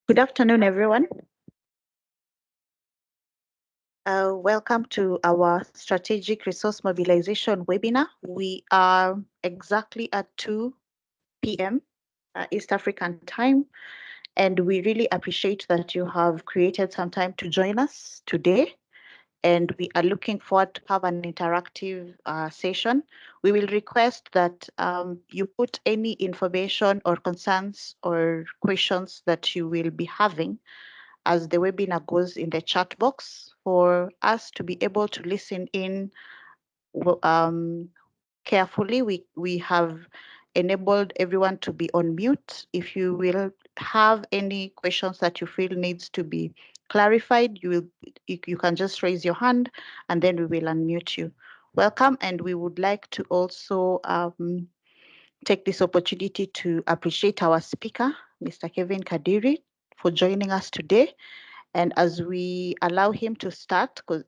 Good afternoon, everyone. Welcome to our Strategic Resource Mobilization webinar. We are exactly at 2 p.m. East African time, and we really appreciate that you have created some time to join us today. And we are looking forward to have an interactive session. We will request that you put any information or concerns or questions that you will be having as the webinar goes in the chat box for us to be able to listen in carefully. We have enabled everyone to be on mute. If you will have any questions that you feel needs to be clarified, you can just raise your hand and then we will unmute you. Welcome, and we would like to also take this opportunity to appreciate our speaker, Mr. Kevin Kadiri, for joining us today. And as we allow him to start, because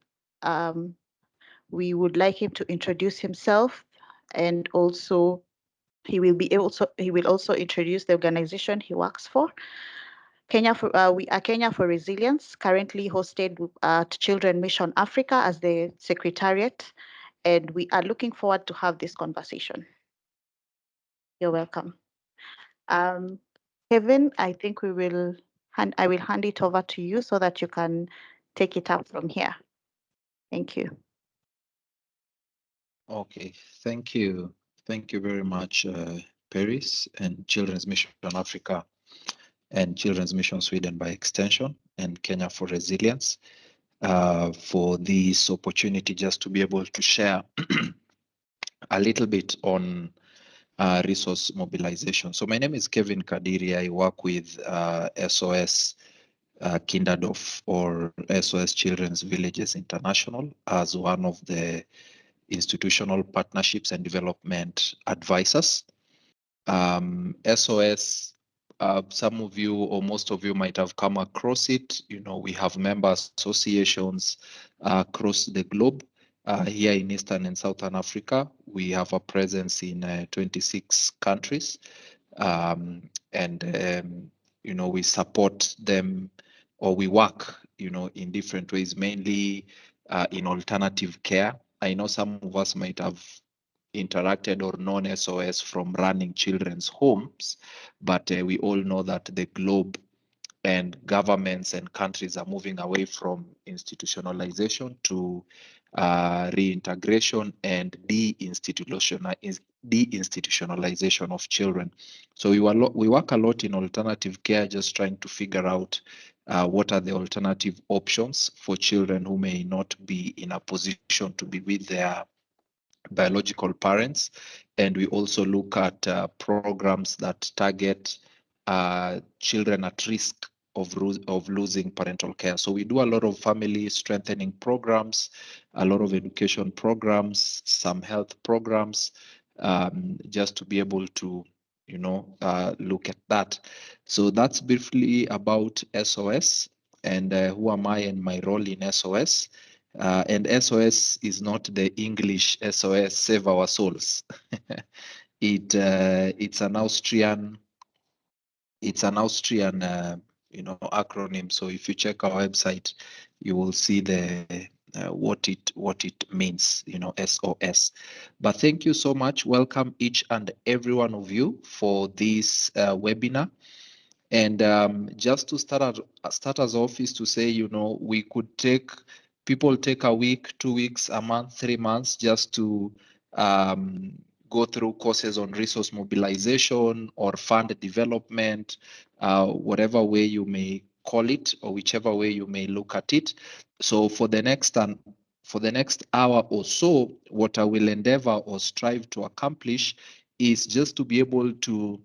we would like him to introduce himself, and also he will also introduce the organization he works for. We are Kenya for Resilience, currently hosted at Children Mission Africa as the secretariat, and we are looking forward to have this conversation. You're welcome. Kevin, I think I will hand it over to you so that you can take it up from here. Thank you. Okay, thank you. Thank you very much, Paris and Children's Mission Africa and Children's Mission Sweden by extension, and Kenya for Resilience for this opportunity just to be able to share a little bit on resource mobilization. So my name is Kevin Kadiri. I work with SOS Kinderdorf or SOS Children's Villages International as one of the institutional partnerships and development advisors. SOS, some of you or most of you might have come across it. You know, we have member associations across the globe. Here in Eastern and Southern Africa, we have a presence in 26 countries. You know, we support them, or we work, you know, in different ways, mainly in alternative care. I know some of us might have interacted or known SOS from running children's homes, but we all know that the globe and governments and countries are moving away from institutionalization to reintegration and deinstitutionalization of children. So we work a lot in alternative care, just trying to figure out what are the alternative options for children who may not be in a position to be with their biological parents. And we also look at programs that target children at risk of losing parental care. So we do a lot of family strengthening programs, a lot of education programs, some health programs, just to be able to, you know, look at that. So that's briefly about SOS and who am I and my role in SOS. And SOS is not the English SOS, Save Our Souls. It's an Austrian you know, acronym. So if you check our website, you will see the what it means, you know, SOS. But thank you so much. Welcome each and every one of you for this webinar. And just to start us off is to say, you know, people take a week, 2 weeks, a month, 3 months just to go through courses on resource mobilization or fund development, whatever way you may call it or whichever way you may look at it. So for the next hour or so, what I will endeavor or strive to accomplish is just to be able to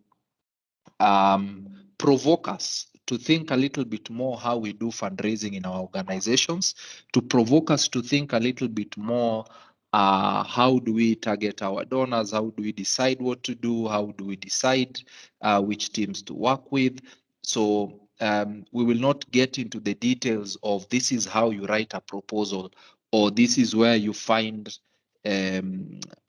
provoke us to think a little bit more how we do fundraising in our organizations, to provoke us to think a little bit more how do we target our donors, how do we decide what to do, how do we decide which teams to work with. So we will not get into the details of this is how you write a proposal or this is where you find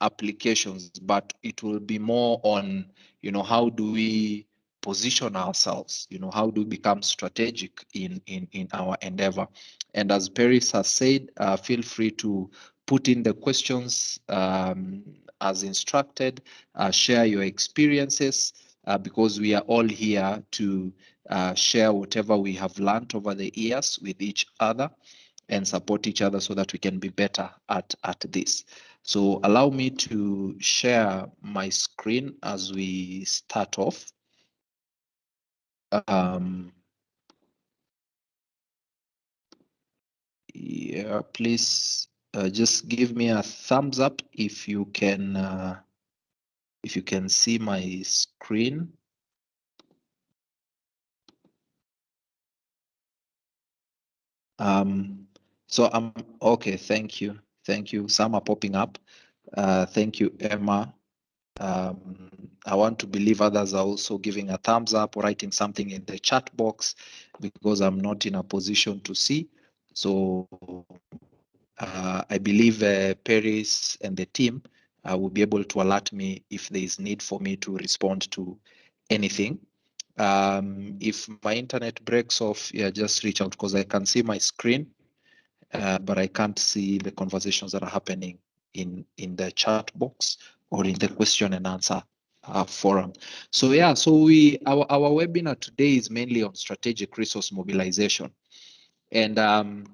applications, but it will be more on, you know, how do we position ourselves? How do we become strategic in our endeavor? And as Paris has said, feel free to put in the questions as instructed, share your experiences, because we are all here to share whatever we have learned over the years with each other and support each other so that we can be better at this. So allow me to share my screen as we start off. Yeah, please just give me a thumbs up if you can see my screen. So I'm okay. Thank you. Some are popping up. Thank you, Emma. I want to believe others are also giving a thumbs up or writing something in the chat box, because I'm not in a position to see. So I believe Paris and the team will be able to alert me if there is need for me to respond to anything. If my internet breaks off, yeah, just reach out, because I can see my screen, but I can't see the conversations that are happening in the chat box or in the question and answer forum. So yeah, so our webinar today is mainly on strategic resource mobilization, and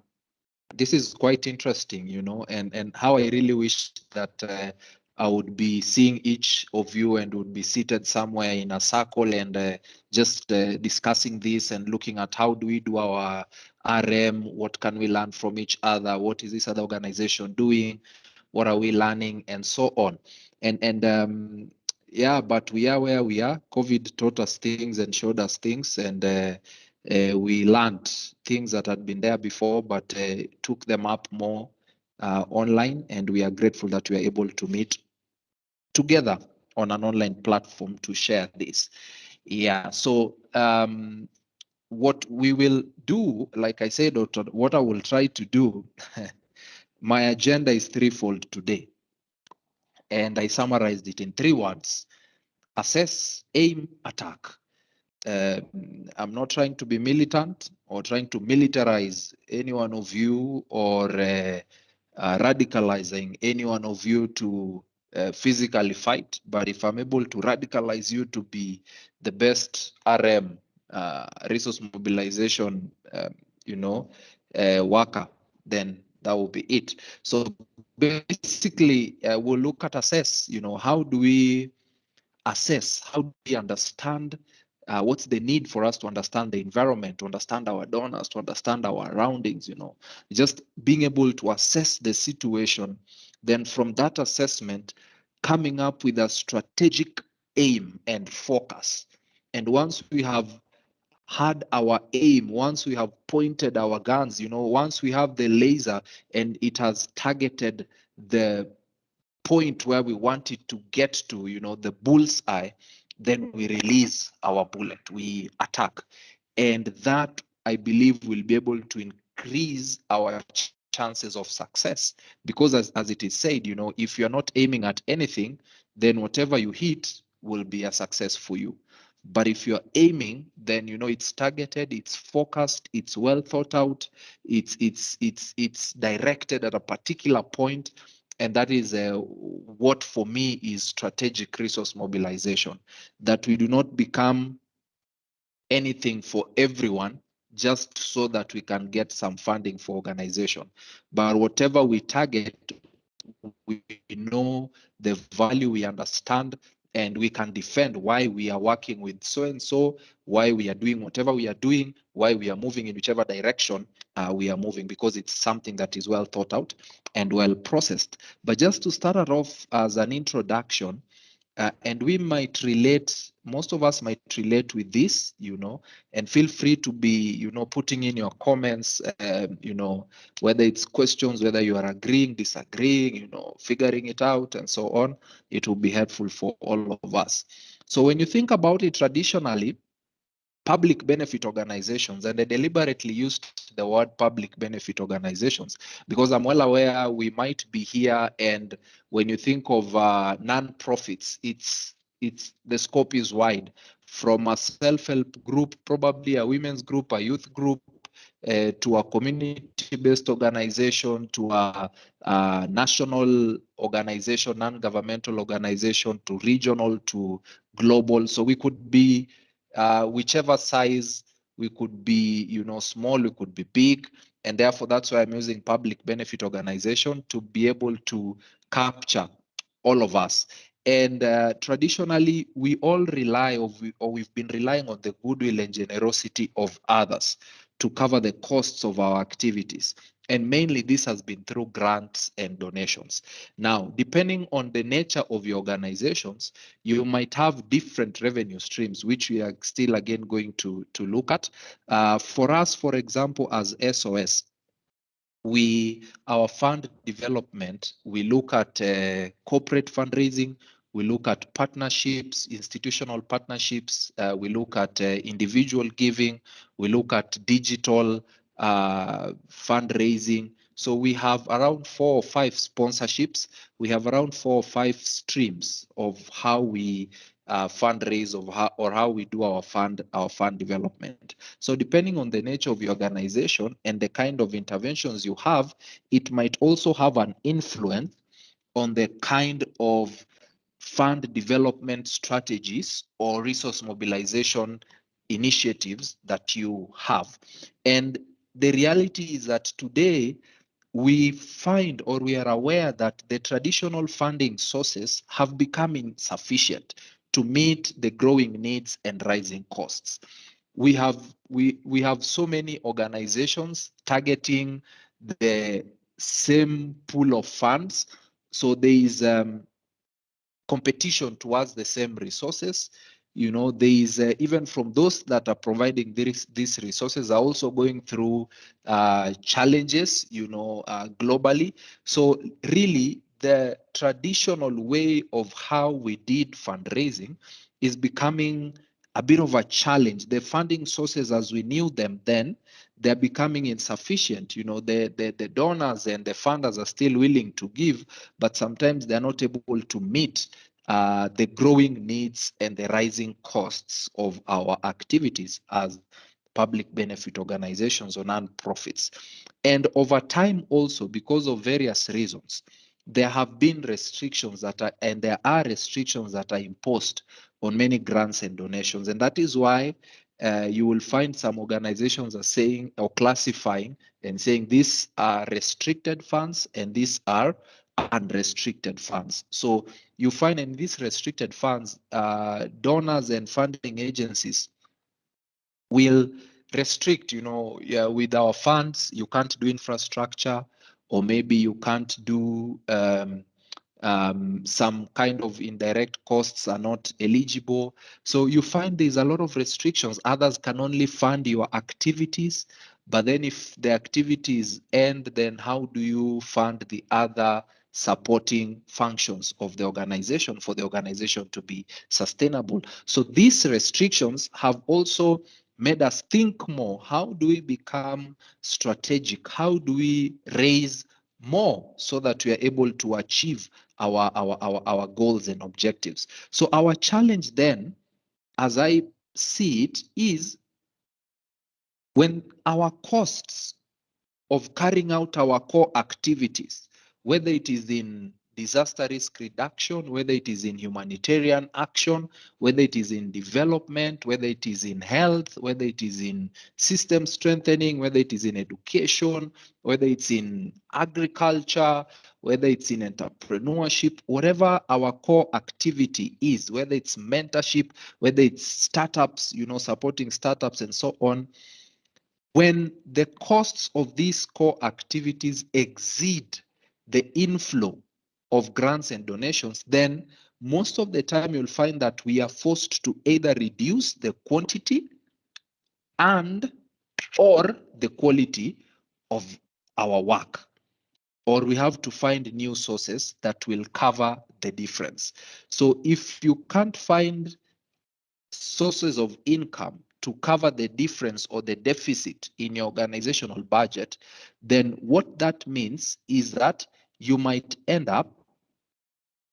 this is quite interesting, and how I really wish that I would be seeing each of you and would be seated somewhere in a circle and just discussing this and looking at how do we do our RM, what can we learn from each other, what is this other organization doing, what are we learning, and so on. And yeah, but we are where we are. COVID taught us things and showed us things, and we learned things that had been there before, but took them up more online, and we are grateful that we are able to meet together on an online platform to share this. Yeah, so what we will do, like I said, or what I will try to do, my agenda is threefold today, and I summarized it in 3 words: assess, aim, attack. I'm not trying to be militant or trying to militarize any one of you, or radicalizing any one of you to physically fight. But if I'm able to radicalize you to be the best RM, resource mobilization, worker, then that will be it. So basically, we'll look at assess, how do we assess, how do we understand what's the need for us to understand the environment, to understand our donors, to understand our surroundings, just being able to assess the situation. Then from that assessment, coming up with a strategic aim and focus. And once we have had our aim, once we have pointed our guns, once we have the laser and it has targeted the point where we want it to get to, the bull's eye, then we release our bullet, we attack. And that, I believe, will be able to increase our chances of success. Because as it is said, if you're not aiming at anything, then whatever you hit will be a success for you. But if you're aiming, then it's targeted, it's focused, it's well thought out, it's directed at a particular point, and that is what for me is strategic resource mobilization. That we do not become anything for everyone just so that we can get some funding for organization. But whatever we target, we know the value, we understand, and we can defend why we are working with so and so, why we are doing whatever we are doing, why we are moving in whichever direction we are moving, because it's something that is well thought out and well processed. But just to start it off as an introduction, and we might relate, most of us might relate with this, and feel free to be, putting in your comments, whether it's questions, whether you are agreeing, disagreeing, figuring it out, and so on. It will be helpful for all of us. So when you think about it, traditionally, public benefit organizations, and I deliberately used the word public benefit organizations because I'm well aware we might be here, and when you think of non-profits, it's the scope is wide, from a self-help group, probably a women's group, a youth group, to a community-based organization, to a national organization, non-governmental organization, to regional, to global. So we could be whichever size. We could be, small, we could be big, and therefore that's why I'm using public benefit organization to be able to capture all of us. And traditionally, we all rely, or we've been relying on the goodwill and generosity of others to cover the costs of our activities. And mainly this has been through grants and donations. Now, depending on the nature of your organizations, you might have different revenue streams, which we are still again going to look at. For us, for example, as SOS, our fund development, we look at corporate fundraising, we look at partnerships, institutional partnerships, we look at individual giving, we look at digital fundraising. So we have around 4 or 5 sponsorships. We have around 4 or 5 streams of how we fundraise, or how we do our fund development. So depending on the nature of your organization and the kind of interventions you have, it might also have an influence on the kind of fund development strategies or resource mobilization initiatives that you have. And the reality is that today we find, or we are aware, that the traditional funding sources have become insufficient to meet the growing needs and rising costs. We have so many organizations targeting the same pool of funds, so there is competition towards the same resources. There is even from those that are providing these resources are also going through challenges, globally. So really, the traditional way of how we did fundraising is becoming a bit of a challenge. The funding sources as we knew them then, they're becoming insufficient. The donors and the funders are still willing to give, but sometimes they're not able to meet the growing needs and the rising costs of our activities as public benefit organizations or non-profits. And over time also, because of various reasons, there have been restrictions and there are restrictions that are imposed on many grants and donations. And that is why you will find some organizations are saying, or classifying and saying, these are restricted funds and these are unrestricted funds. So you find in these restricted funds, donors and funding agencies will restrict, yeah, with our funds, you can't do infrastructure, or maybe you can't do some kind of indirect costs are not eligible. So you find there's a lot of restrictions. Others can only fund your activities, but then if the activities end, then how do you fund the other supporting functions of the organization for the organization to be sustainable? So these restrictions have also made us think more. How do we become strategic? How do we raise more so that we are able to achieve our goals and objectives? So our challenge then, as I see it, is when our costs of carrying out our core activities, whether it is in disaster risk reduction, whether it is in humanitarian action, whether it is in development, whether it is in health, whether it is in system strengthening, whether it is in education, whether it's in agriculture, whether it's in entrepreneurship, whatever our core activity is, whether it's mentorship, whether it's startups, supporting startups and so on, when the costs of these core activities exceed the inflow of grants and donations, then most of the time you'll find that we are forced to either reduce the quantity and or the quality of our work, or we have to find new sources that will cover the difference. So if you can't find sources of income to cover the difference or the deficit in your organizational budget, then what that means is that you might end up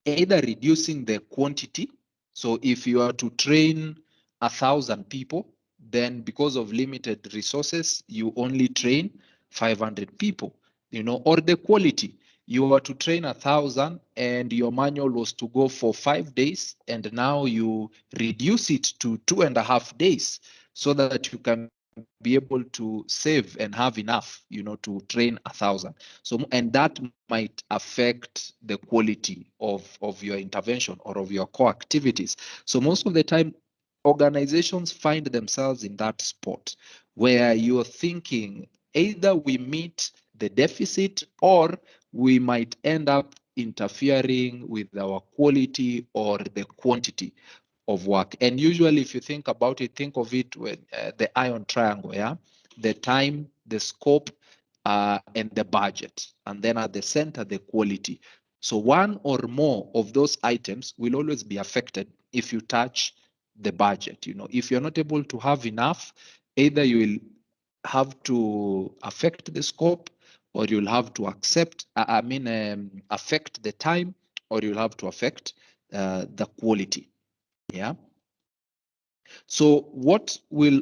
either reducing the quantity So if you are to train 1,000 people, then because of limited resources, you only train 500 people, or the quality. You were to train 1,000 and your manual was to go for 5 days, and now you reduce it to 2.5 days so that you can be able to save and have enough, to train 1,000. So, and that might affect the quality of your intervention or of your core activities. So most of the time, organizations find themselves in that spot where you're thinking either we meet the deficit or we might end up interfering with our quality or the quantity of work. And usually, if you think about it, think of it with the iron triangle, yeah? The time, the scope, and the budget. And then at the center, the quality. So one or more of those items will always be affected if you touch the budget. If you're not able to have enough, either you will have to affect the scope, or you'll have to affect the time, or you'll have to affect the quality. Yeah. So what will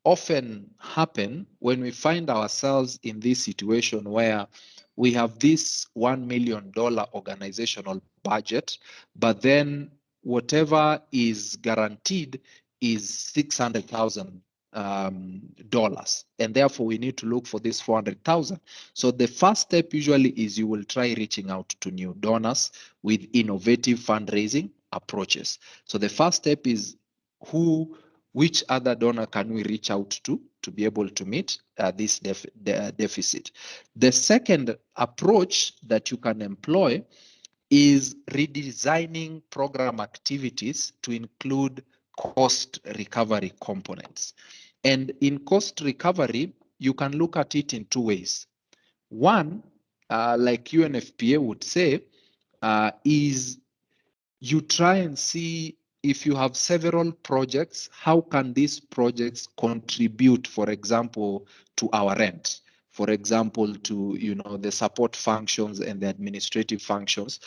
often happen when we find ourselves in this situation where we have this $1 million organizational budget, but then whatever is guaranteed is $600,000, and therefore we need to look for this 400,000. So the first step usually is you will try reaching out to new donors with innovative fundraising approaches. So the first step is which other donor can we reach out to be able to meet this deficit. The second approach that you can employ is redesigning program activities to include cost recovery components. And in cost recovery, you can look at it in two ways. One, like UNFPA would say, is you try and see if you have several projects, how can these projects contribute, for example, to our rent? For example, to the support functions and the administrative functions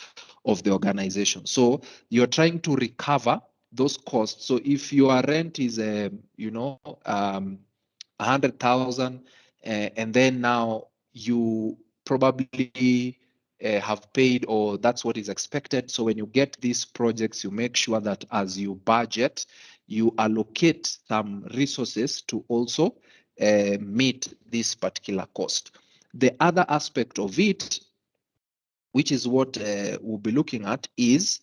of the organization. So you're trying to recover those costs. So if your rent is 100,000, and then now you probably have paid, or that's what is expected. So when you get these projects, you make sure that as you budget, you allocate some resources to also meet this particular cost. The other aspect of it, which is what we'll be looking at, is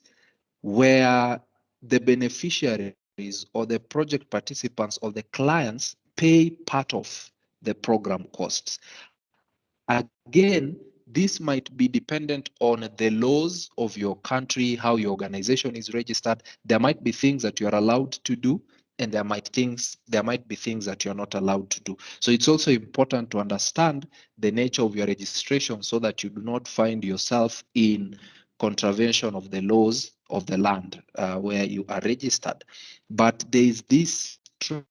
where the beneficiaries or the project participants or the clients pay part of the program costs. Again, this might be dependent on the laws of your country, how your organization is registered. There might be things that you are allowed to do, and there might be things that you're not allowed to do. So it's also important to understand the nature of your registration so that you do not find yourself in contravention of the laws of the land where you are registered. But there is this trend,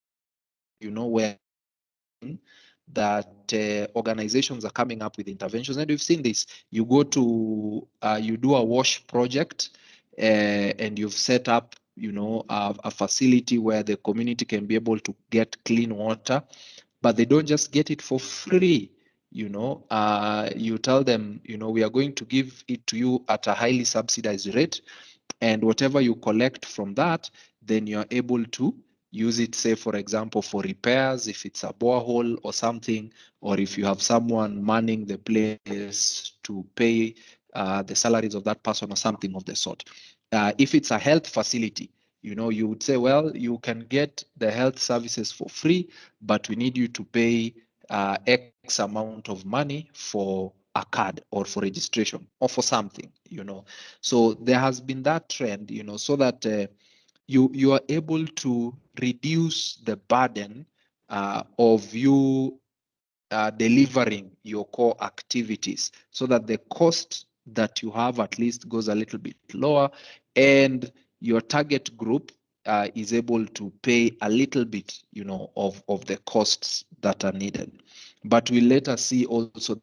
where that organizations are coming up with interventions, and we've seen this. You go to you do a wash project, and you've set up a facility where the community can be able to get clean water, but they don't just get it for free. You tell them, we are going to give it to you at a highly subsidized rate, and whatever you collect from that, then you're able to use it, say, for example, for repairs, if it's a borehole or something, or if you have someone manning the place to pay the salaries of that person or something of the sort. If it's a health facility, you would say, well, you can get the health services for free, but we need you to pay X amount of money for a card or for registration or for something. So there has been that trend, so that you are able to reduce the burden of you delivering your core activities, so that the cost that you have at least goes a little bit lower, and your target group is able to pay a little bit, of the costs that are needed. But we later see also that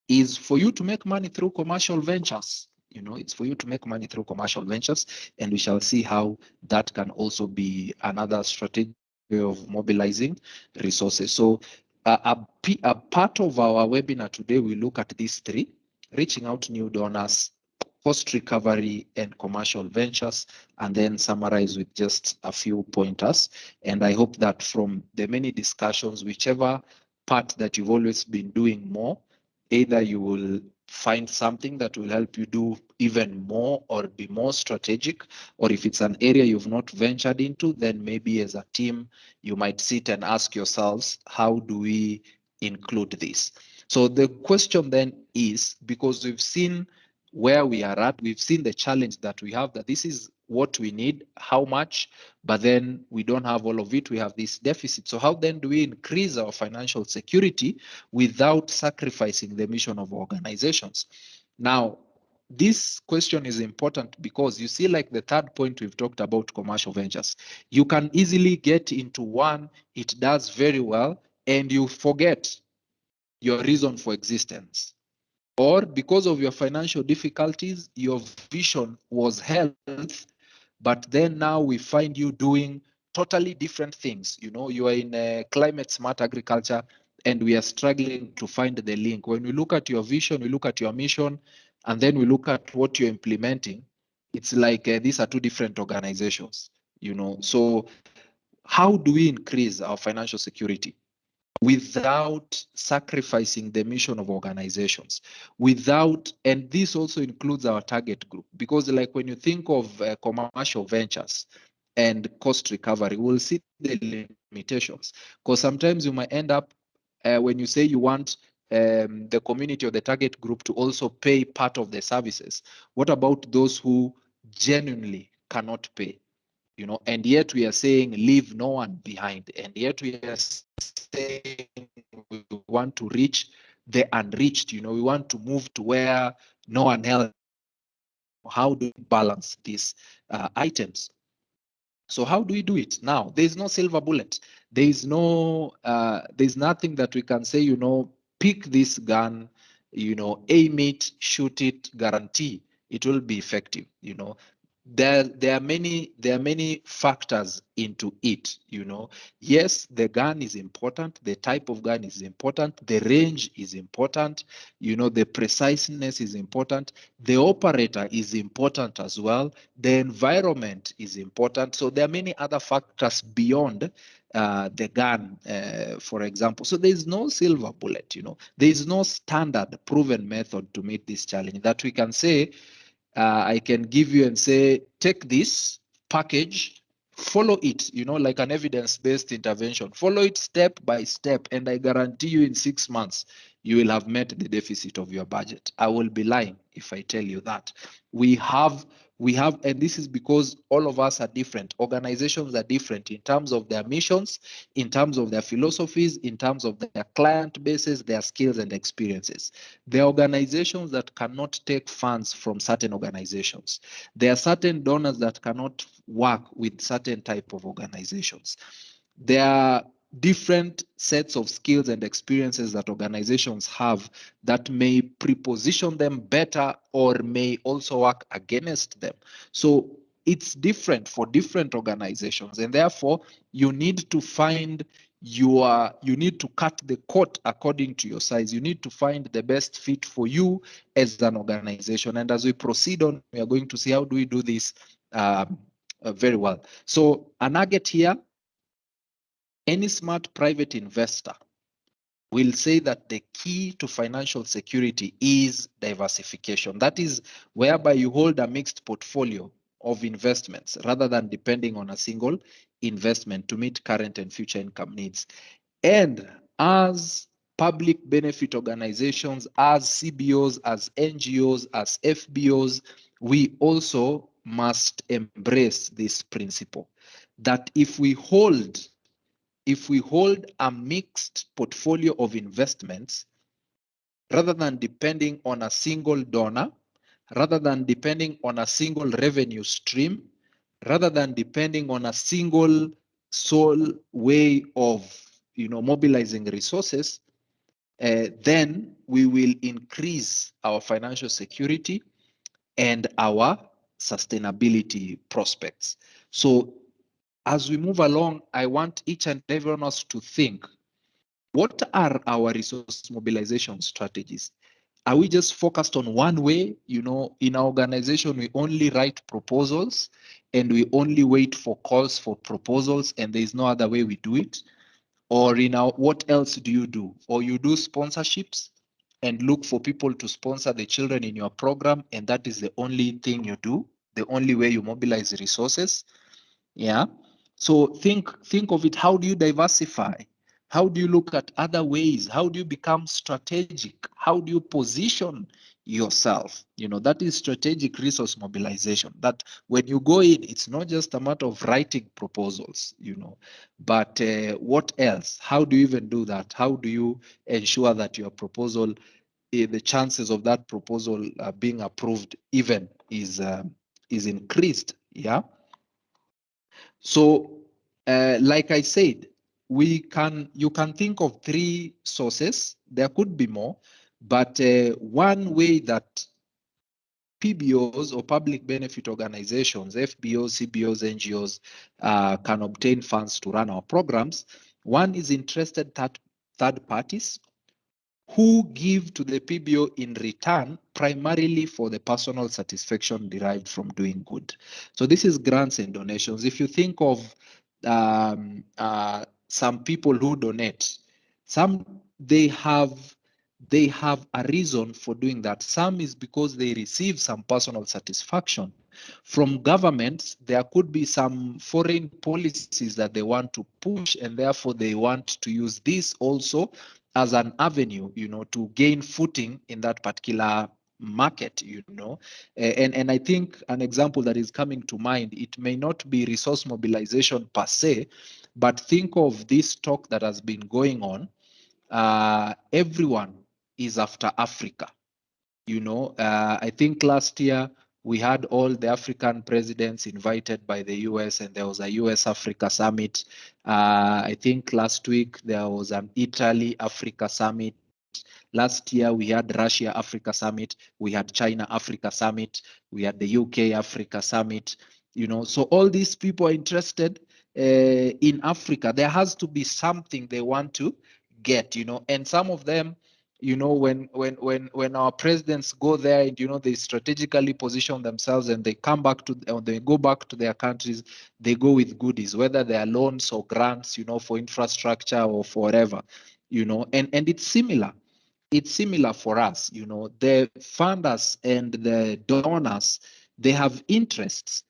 is for you to make money through commercial ventures. It's for you to make money through commercial ventures, and we shall see how that can also be another strategic way of mobilizing resources. So a part of our webinar today, we look at these three: reaching out to new donors, cost recovery, and commercial ventures, and then summarize with just a few pointers. And I hope that from the many discussions, whichever part that you've always been doing more, either you will find something that will help you do even more or be more strategic, or if it's an area you've not ventured into, then maybe as a team you might sit and ask yourselves, how do we include this? So the question then is, because we've seen where we are at, we've seen the challenge that we have, that this is what we need, how much, but then we don't have all of it, we have this deficit. So how then do we increase our financial security without sacrificing the mission of organizations? Now, this question is important because you see, like the third point we've talked about, commercial ventures. You can easily get into one, it does very well, and you forget your reason for existence. Or because of your financial difficulties, your vision was health, but then now we find you doing totally different things. You are in climate smart agriculture, and we are struggling to find the link. When we look at your vision, we look at your mission, and then we look at what you're implementing, it's like these are two different organizations. So how do we increase our financial security without sacrificing the mission of organizations, and this also includes our target group, because like when you think of commercial ventures and cost recovery, we'll see the limitations, because sometimes you might end up when you say you want the community or the target group to also pay part of the services, what about those who genuinely cannot pay? And yet we are saying leave no one behind, and yet we are saying we want to reach the unreached. We want to move to where no one else. How do we balance these items? So how do we do it? Now, there's no silver bullet. There's nothing that we can say, pick this gun, aim it, shoot it, guarantee it will be effective. There are many factors into it. Yes, the gun is important, the type of gun is important, the range is important, the preciseness is important, the operator is important as well, the environment is important. So there are many other factors beyond the gun, for example. So there's no silver bullet. There is no standard proven method to meet this challenge that we can say, I can give you and say, take this package, follow it, like an evidence-based intervention. Follow it step by step, and I guarantee you in 6 months, you will have met the deficit of your budget. I will be lying if I tell you that. We have, and this is because all of us are different. Organizations are different in terms of their missions, in terms of their philosophies, in terms of their client bases, their skills and experiences. There are organizations that cannot take funds from certain organizations. There are certain donors that cannot work with certain type of organizations. There are different sets of skills and experiences that organizations have that may preposition them better or may also work against them. So it's different for different organizations, and therefore you need to find you need to cut the coat according to your size. You need to find the best fit for you as an organization. And as we proceed on, we are going to see how do we do this very well. So a nugget here: any smart private investor will say that the key to financial security is diversification. That is whereby you hold a mixed portfolio of investments rather than depending on a single investment to meet current and future income needs. And as public benefit organizations, as CBOs, as NGOs, as FBOs, we also must embrace this principle that if we hold a mixed portfolio of investments, rather than depending on a single donor, rather than depending on a single revenue stream, rather than depending on a single sole way of mobilizing resources, then we will increase our financial security and our sustainability prospects. So as we move along, I want each and every one of us to think, what are our resource mobilization strategies? Are we just focused on one way? In our organization, we only write proposals and we only wait for calls for proposals, and there is no other way we do it. Or what else do you do? Or you do sponsorships and look for people to sponsor the children in your program, and that is the only thing you do, the only way you mobilize resources. Yeah. So think of it. How do you diversify? How do you look at other ways? How do you become strategic? How do you position yourself? That is strategic resource mobilization. That when you go in, it's not just a matter of writing proposals, but what else? How do you even do that? How do you ensure that your proposal, the chances of that proposal being approved even is increased? Yeah. So, like I said, you can think of three sources. There could be more, but one way that PBOs or public benefit organizations, FBOs, CBOs, NGOs can obtain funds to run our programs. One is interested third parties who give to the PBO in return primarily for the personal satisfaction derived from doing good. So this is grants and donations. If you think of some people who donate, some they have a reason for doing that. Some is because they receive some personal satisfaction. From governments, there could be some foreign policies that they want to push, and therefore they want to use this also as an avenue, to gain footing in that particular market. And I think an example that is coming to mind, it may not be resource mobilization per se, but think of this talk that has been going on. Everyone is after Africa. I think last year we had all the African presidents invited by the US, and there was a US Africa summit. I think last week there was an Italy Africa summit. Last year we had Russia Africa summit. We had China Africa summit. We had the UK Africa summit. So all these people are interested in Africa. There has to be something they want to get, and some of them, when our presidents go there and they strategically position themselves and they come back to, or they go back to their countries, they go with goodies, whether they are loans or grants, for infrastructure or for whatever, and it's similar for us. The funders and the donors, they have interests.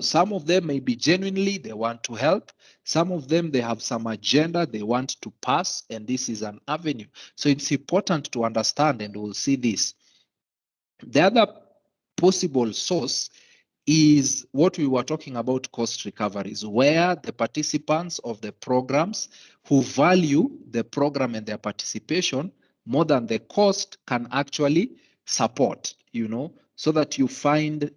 Some of them may be genuinely they want to help. Some of them, they have some agenda they want to pass, and this is an avenue. So it's important to understand, and we'll see this. The other possible source is what we were talking about, cost recoveries, where the participants of the programs who value the program and their participation more than the cost can actually support, so that you find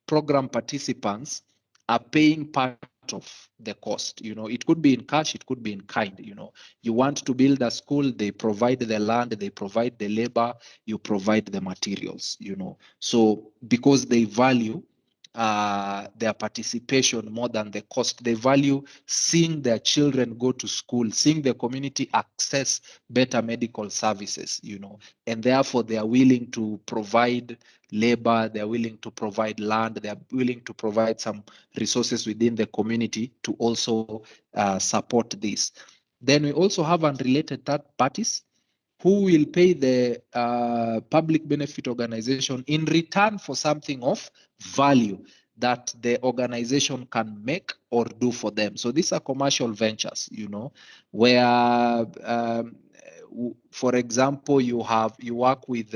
program participants are paying part of the cost. It could be in cash, it could be in kind. You want to build a school, they provide the land, they provide the labor, you provide the materials. So because they value their participation more than the cost, they value seeing their children go to school, seeing the community access better medical services, and therefore they are willing to provide labor, they're willing to provide land, they're willing to provide some resources within the community to also support this. Then we also have unrelated third parties who will pay the public benefit organization in return for something of value that the organization can make or do for them. So these are commercial ventures, where, for example, you work with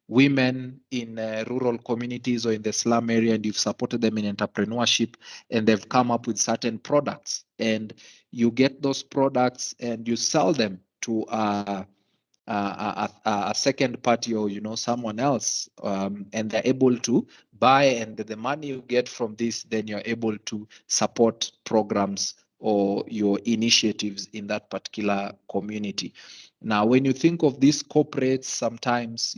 women in rural communities or in the slum area, and you've supported them in entrepreneurship, and they've come up with certain products, and you get those products and you sell them to a second party, or someone else, and they're able to buy, and the money you get from this, then you're able to support programs or your initiatives in that particular community. Now, when you think of these corporates, sometimes,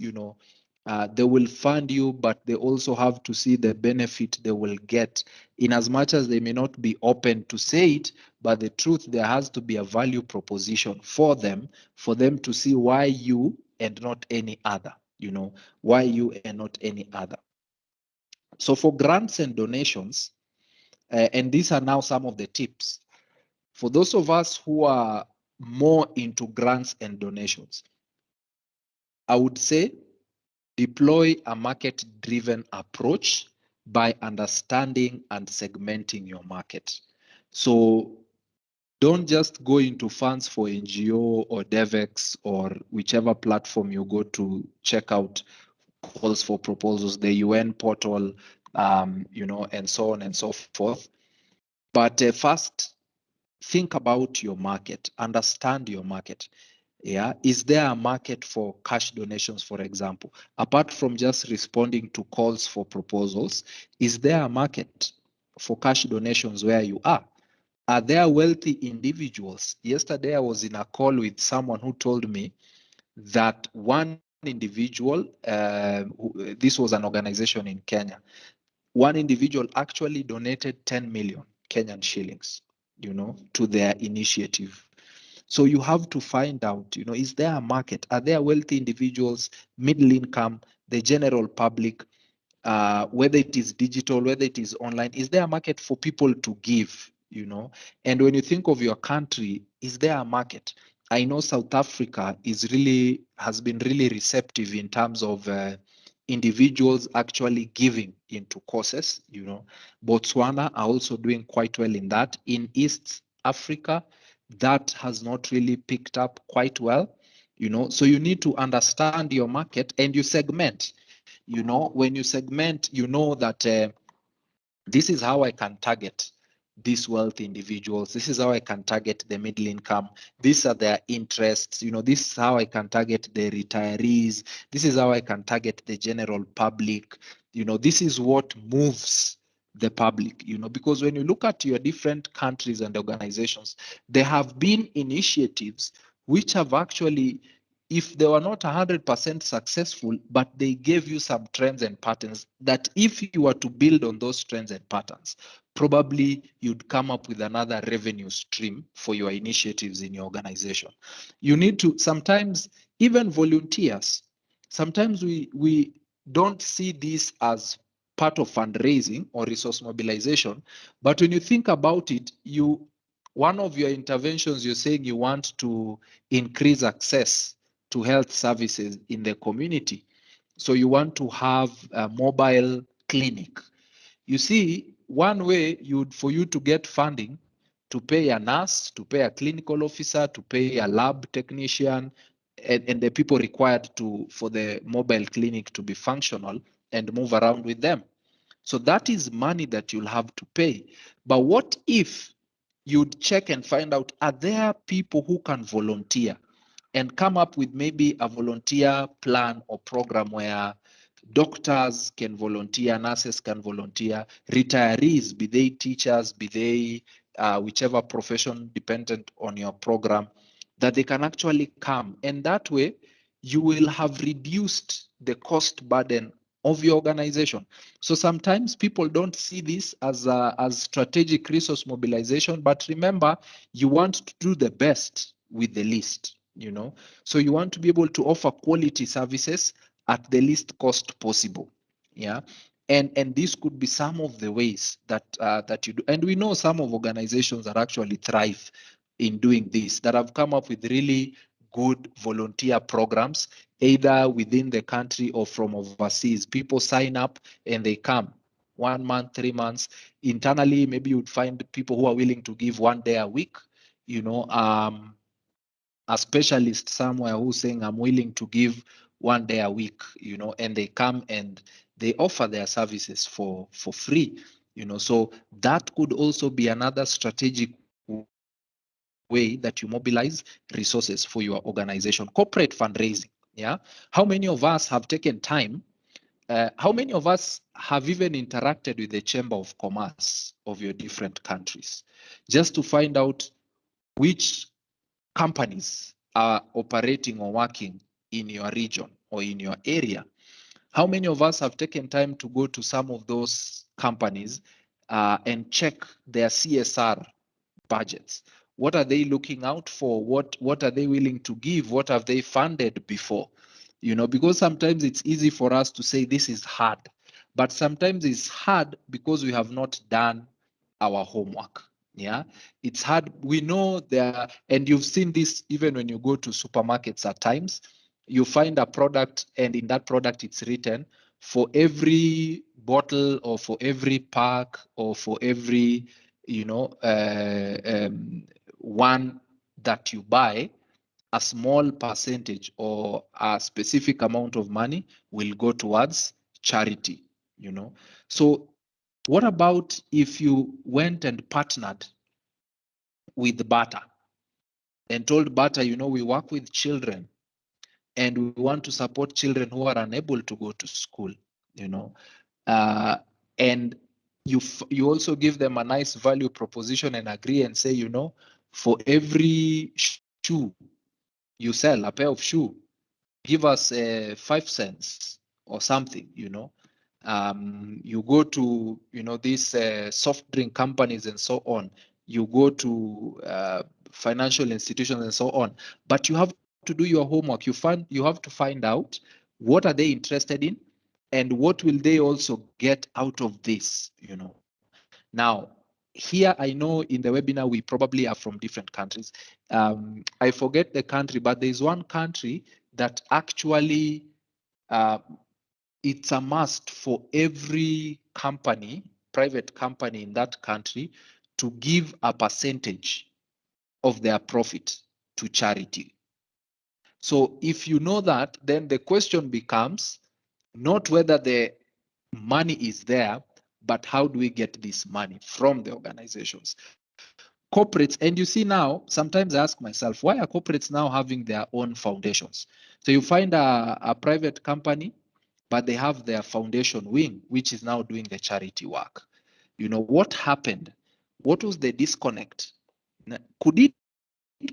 they will fund you, but they also have to see the benefit they will get. In as much as they may not be open to say it, but the truth, there has to be a value proposition for them to see why you and not any other, why you and not any other. So for grants and donations, and these are now some of the tips. For those of us who are more into grants and donations, I would say deploy a market driven approach by understanding and segmenting your market. So don't just go into funds for NGO or DevEx or whichever platform you go to check out calls for proposals, the UN portal, and so on and so forth. But first, think about your market, understand your market. Yeah, is there a market for cash donations, for example? Apart from just responding to calls for proposals, is there a market for cash donations where you are? Are there wealthy individuals? Yesterday, I was in a call with someone who told me that one individual, this was an organization in Kenya, one individual actually donated 10 million Kenyan shillings, to their initiative. So you have to find out, is there a market? Are there wealthy individuals, middle income, the general public, whether it is digital, whether it is online? Is there a market for people to give? And when you think of your country, is there a market? I know South Africa has been really receptive in terms of individuals actually giving into causes. Botswana are also doing quite well in that. In East Africa, that has not really picked up quite well. So you need to understand your market and you segment. When you segment, you know that this is how I can target these wealthy individuals. This is how I can target the middle income. These are their interests. This is how I can target the retirees. This is how I can target the general public. This is what moves the public, because when you look at your different countries and organizations, there have been initiatives which have actually, if they were not 100% successful, but they gave you some trends and patterns that if you were to build on those trends and patterns, probably you'd come up with another revenue stream for your initiatives in your organization. You need to sometimes even volunteers. Sometimes we don't see this as part of fundraising or resource mobilization, but when you think about it, one of your interventions, you're saying you want to increase access to health services in the community. So you want to have a mobile clinic. You see, one way for you to get funding to pay a nurse, to pay a clinical officer, to pay a lab technician, and the people required for the mobile clinic to be functional and move around with them. So that is money that you'll have to pay. But what if you'd check and find out, are there people who can volunteer and come up with maybe a volunteer plan or program where doctors can volunteer, nurses can volunteer, retirees, be they teachers, be they whichever profession dependent on your program, that they can actually come. And that way, you will have reduced the cost burden of your organization. So sometimes people don't see this as strategic resource mobilization, but remember, you want to do the best with the least. So you want to be able to offer quality services at the least cost possible. Yeah. And this could be some of the ways that you do. And we know some of organizations that actually thrive in doing this, that have come up with really good volunteer programs, either within the country or from overseas. People sign up and they come 1 month, 3 months. Internally, maybe you'd find people who are willing to give 1 day a week, a specialist somewhere who's saying, I'm willing to give 1 day a week, and they come and they offer their services for free, so that could also be another strategic way that you mobilize resources for your organization. Corporate fundraising. Yeah. How many of us have taken time how many of us have even interacted with the Chamber of Commerce of your different countries just to find out which companies are operating or working in your region or in your area? How many of us have taken time to go to some of those companies and check their CSR budgets? What are they looking out for? What are they willing to give? What have they funded before? Because sometimes it's easy for us to say this is hard, but sometimes it's hard because we have not done our homework. Yeah, it's hard. We know there, and you've seen this even when you go to supermarkets at times. You find a product, and in that product, it's written for every bottle or for every pack or for every one that you buy, a small percentage or a specific amount of money will go towards charity. So what about if you went and partnered with Bata and told Bata, we work with children and we want to support children who are unable to go to school, you know, uh, and you also give them a nice value proposition and agree and say, for every shoe you sell, a pair of shoe, give us 5 cents or something. You go to these soft drink companies and so on. You go to financial institutions and so on, but you have to do your homework. You have to find out what are they interested in and what will they also get out of this. Now, here I know in the webinar we probably are from different countries. I forget the country, but there's one country that actually it's a must for every company, private company in that country, to give a percentage of their profit to charity. So if you know that, then the question becomes not whether the money is there, but how do we get this money from the organizations? Corporates, and you see now, sometimes I ask myself, why are corporates now having their own foundations? So you find a private company, but they have their foundation wing, which is now doing the charity work. What happened? What was the disconnect? Could it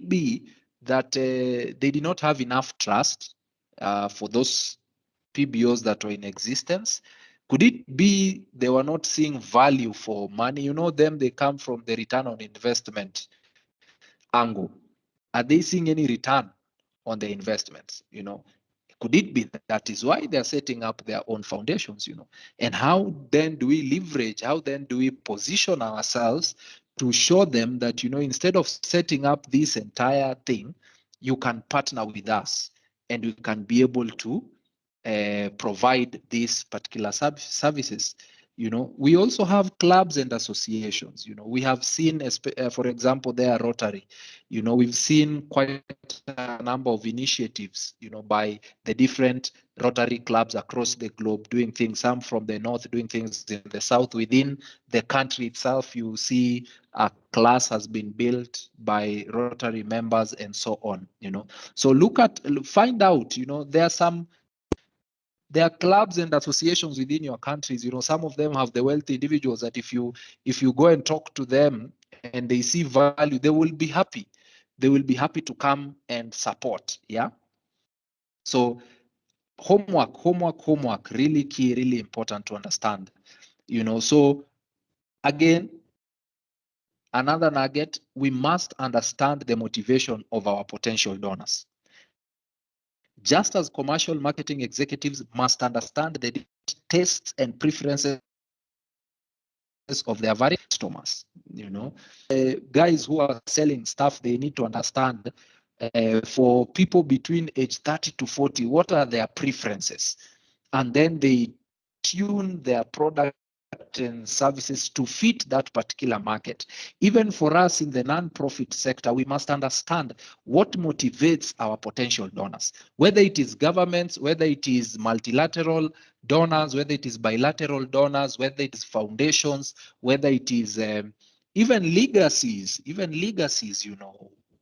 be that they did not have enough trust for those PBOs that were in existence? Could it be they were not seeing value for money? Them, they come from the return on investment angle. Are they seeing any return on their investments? Could it be that is why they're setting up their own foundations? And how then do we leverage, how then do we position ourselves to show them that, instead of setting up this entire thing, you can partner with us and we can be able to provide these particular services. We also have clubs and associations. We have seen, for example, there Rotary. We've seen quite a number of initiatives, by the different Rotary clubs across the globe doing things, some from the north doing things in the south. Within the country itself, you see a class has been built by Rotary members and so on. So find out, there are clubs and associations within your countries. Some of them have the wealthy individuals that if you go and talk to them and they see value, they will be happy. They will be happy to come and support. Yeah. So homework, really key, really important to understand. So again, another nugget, we must understand the motivation of our potential donors. Just as commercial marketing executives must understand the tastes and preferences of their various customers. Guys who are selling stuff, they need to understand for people between age 30 to 40, what are their preferences? And then they tune their product and services to fit that particular market. Even for us in the non-profit sector, we must understand what motivates our potential donors, whether it is governments, whether it is multilateral donors, whether it is bilateral donors, whether it is foundations, whether it is even legacies,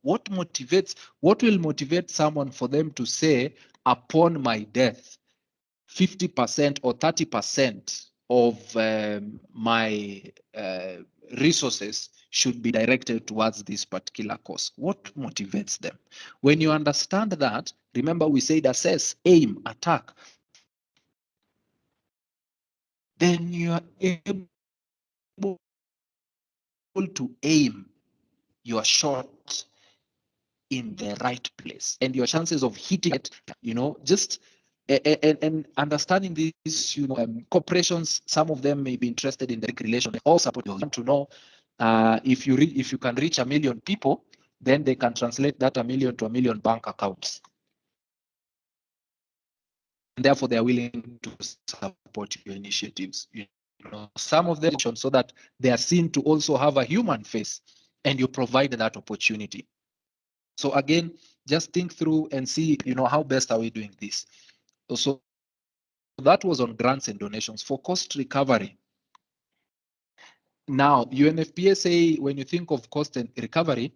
what will motivate someone for them to say, upon my death, 50% or 30% of my resources should be directed towards this particular cause. What motivates them? When you understand that, remember we said assess, aim, attack, then you are able to aim your shot in the right place, and your chances of hitting it, just and understanding this, corporations, some of them may be interested in the relation, all support. You want to know if you can reach 1 million people, then they can translate that 1 million to 1 million bank accounts, and therefore they are willing to support your initiatives. Some of them, so that they are seen to also have a human face, and you provide that opportunity. So again, just think through and see, how best are we doing this. So that was on grants and donations. For cost recovery, now UNFPA say when you think of cost and recovery,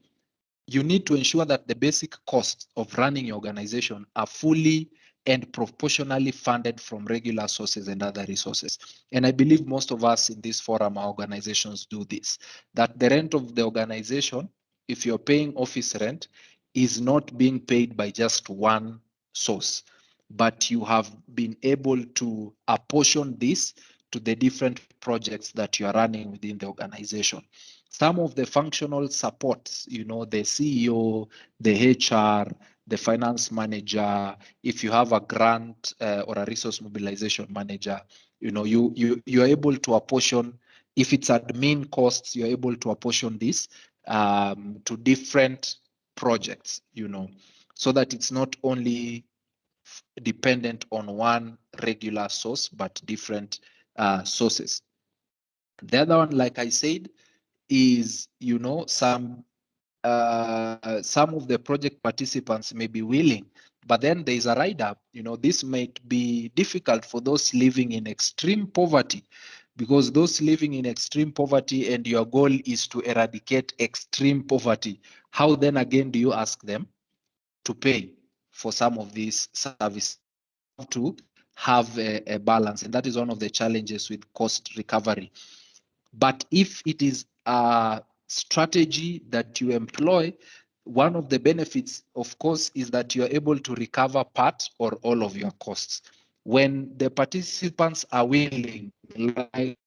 you need to ensure that the basic costs of running your organization are fully and proportionally funded from regular sources and other resources. And I believe most of us in this forum, our organizations do this, that the rent of the organization, if you're paying office rent, is not being paid by just one source, but you have been able to apportion this to the different projects that you are running within the organization. Some of the functional supports, the CEO, the HR, the finance manager, if you have a grant or a resource mobilization manager, you're able to apportion, if it's admin costs, you're able to apportion this to different projects, so that it's not only dependent on one regular source, but different sources. The other one, like I said, is, some of the project participants may be willing, but then there is a write-up. This might be difficult for those living in extreme poverty, because those living in extreme poverty, and your goal is to eradicate extreme poverty. How then again do you ask them to pay for some of these services? To have a balance, and that is one of the challenges with cost recovery. But if it is a strategy that you employ, one of the benefits, of course, is that you're able to recover part or all of your costs. When the participants are willing, like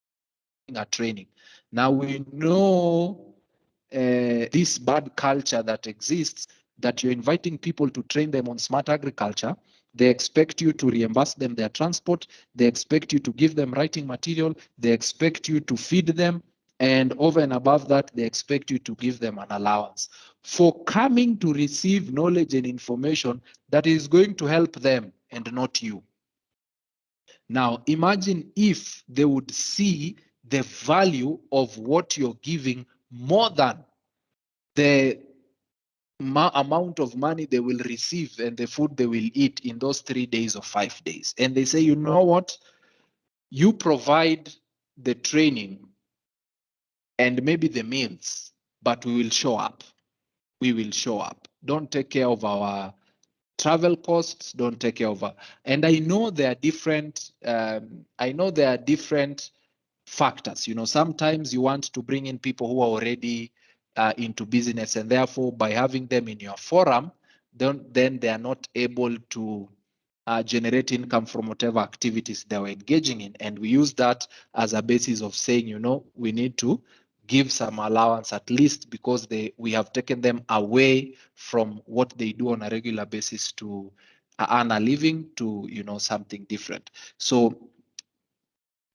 a training. Now we know this bad culture that exists, that you're inviting people to train them on smart agriculture. They expect you to reimburse them their transport. They expect you to give them writing material. They expect you to feed them. And over and above that, they expect you to give them an allowance for coming to receive knowledge and information that is going to help them and not you. Now, imagine if they would see the value of what you're giving more than the amount of money they will receive and the food they will eat in those 3 days or 5 days. And they say, you know what? You provide the training and maybe the meals, but we will show up. We will show up. Don't take care of our travel costs. Don't take care of our. And I know there are different. Factors. Sometimes you want to bring in people who are already into business, and therefore by having them in your forum, then they are not able to generate income from whatever activities they were engaging in. And we use that as a basis of saying, we need to give some allowance, at least because we have taken them away from what they do on a regular basis to earn a living to, something different. So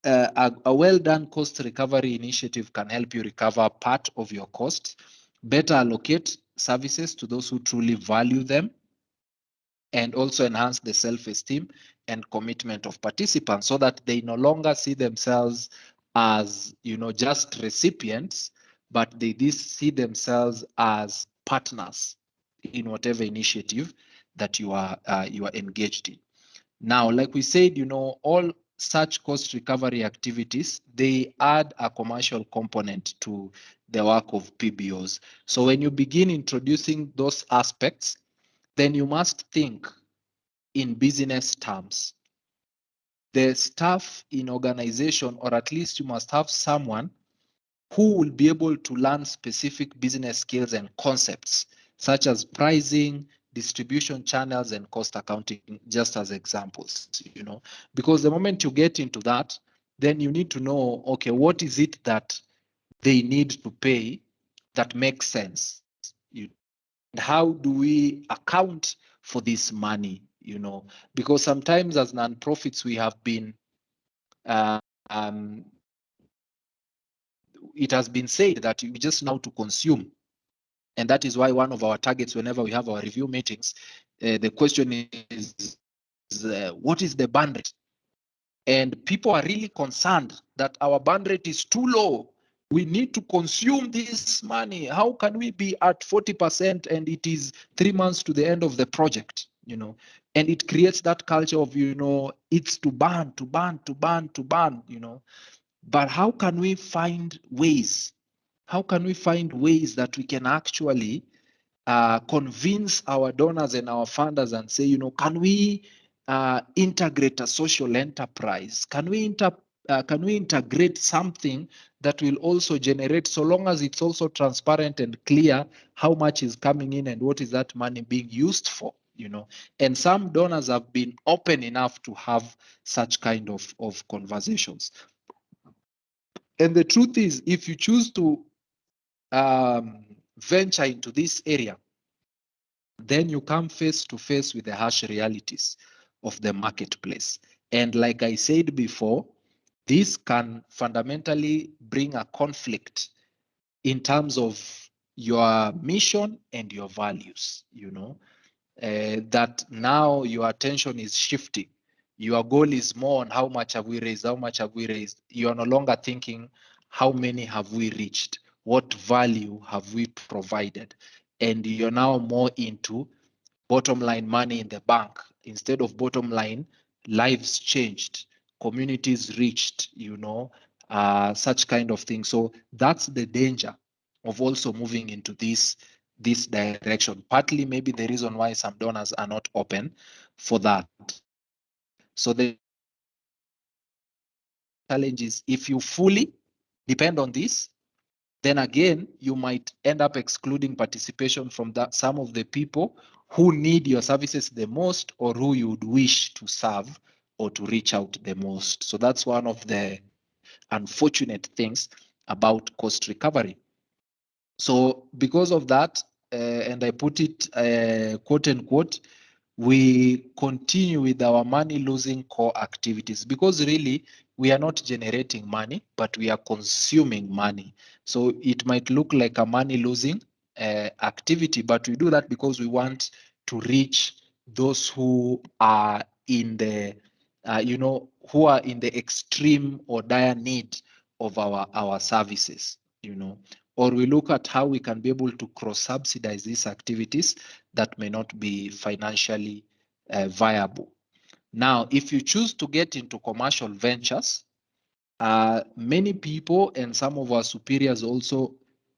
a well-done cost recovery initiative can help you recover part of your costs, better allocate services to those who truly value them, and also enhance the self-esteem and commitment of participants so that they no longer see themselves as, just recipients, but they see themselves as partners in whatever initiative that you are engaged in. Now, like we said, all such cost recovery activities, they add a commercial component to the work of PBOs. So when you begin introducing those aspects, then you must think in business terms. the staff in organization, or at least you must have someone who will be able to learn specific business skills and concepts, such as pricing, distribution channels, and cost accounting, just as examples, because the moment you get into that, then you need to know, okay, what is it that they need to pay that makes sense, and how do we account for this money, because sometimes as nonprofits we have been it has been said that we just know to consume. And that is why one of our targets, whenever we have our review meetings, the question is, what is the burn rate? And people are really concerned that our burn rate is too low. We need to consume this money. How can we be at 40% and it is 3 months to the end of the project? And it creates that culture of, it's to burn, to burn, to burn, to burn, But how can we find ways? How can we find ways that we can actually convince our donors and our funders and say, can we integrate a social enterprise? Can we integrate something that will also generate, so long as it's also transparent and clear how much is coming in and what is that money being used for? And some donors have been open enough to have such kind of conversations. And the truth is, if you choose to venture into this area, then you come face to face with the harsh realities of the marketplace. And like I said before, this can fundamentally bring a conflict in terms of your mission and your values, that now your attention is shifting. Your goal is more on how much have we raised, how much have we raised. You are no longer thinking, how many have we reached? What value have we provided? And you're now more into bottom line money in the bank instead of bottom line lives changed, communities reached, such kind of thing. So that's the danger of also moving into this direction. Partly maybe the reason why some donors are not open for that. So the challenge is, if you fully depend on this, then again you might end up excluding participation from some of the people who need your services the most, or who you would wish to serve or to reach out the most. So that's one of the unfortunate things about cost recovery. So because of that, and I put it quote unquote, we continue with our money losing core activities, because really we are not generating money, but we are consuming money. So it might look like a money losing activity, but we do that because we want to reach those who are in the who are in the extreme or dire need of our services, or we look at how we can be able to cross subsidize these activities that may not be financially viable. Now, if you choose to get into commercial ventures, many people and some of our superiors also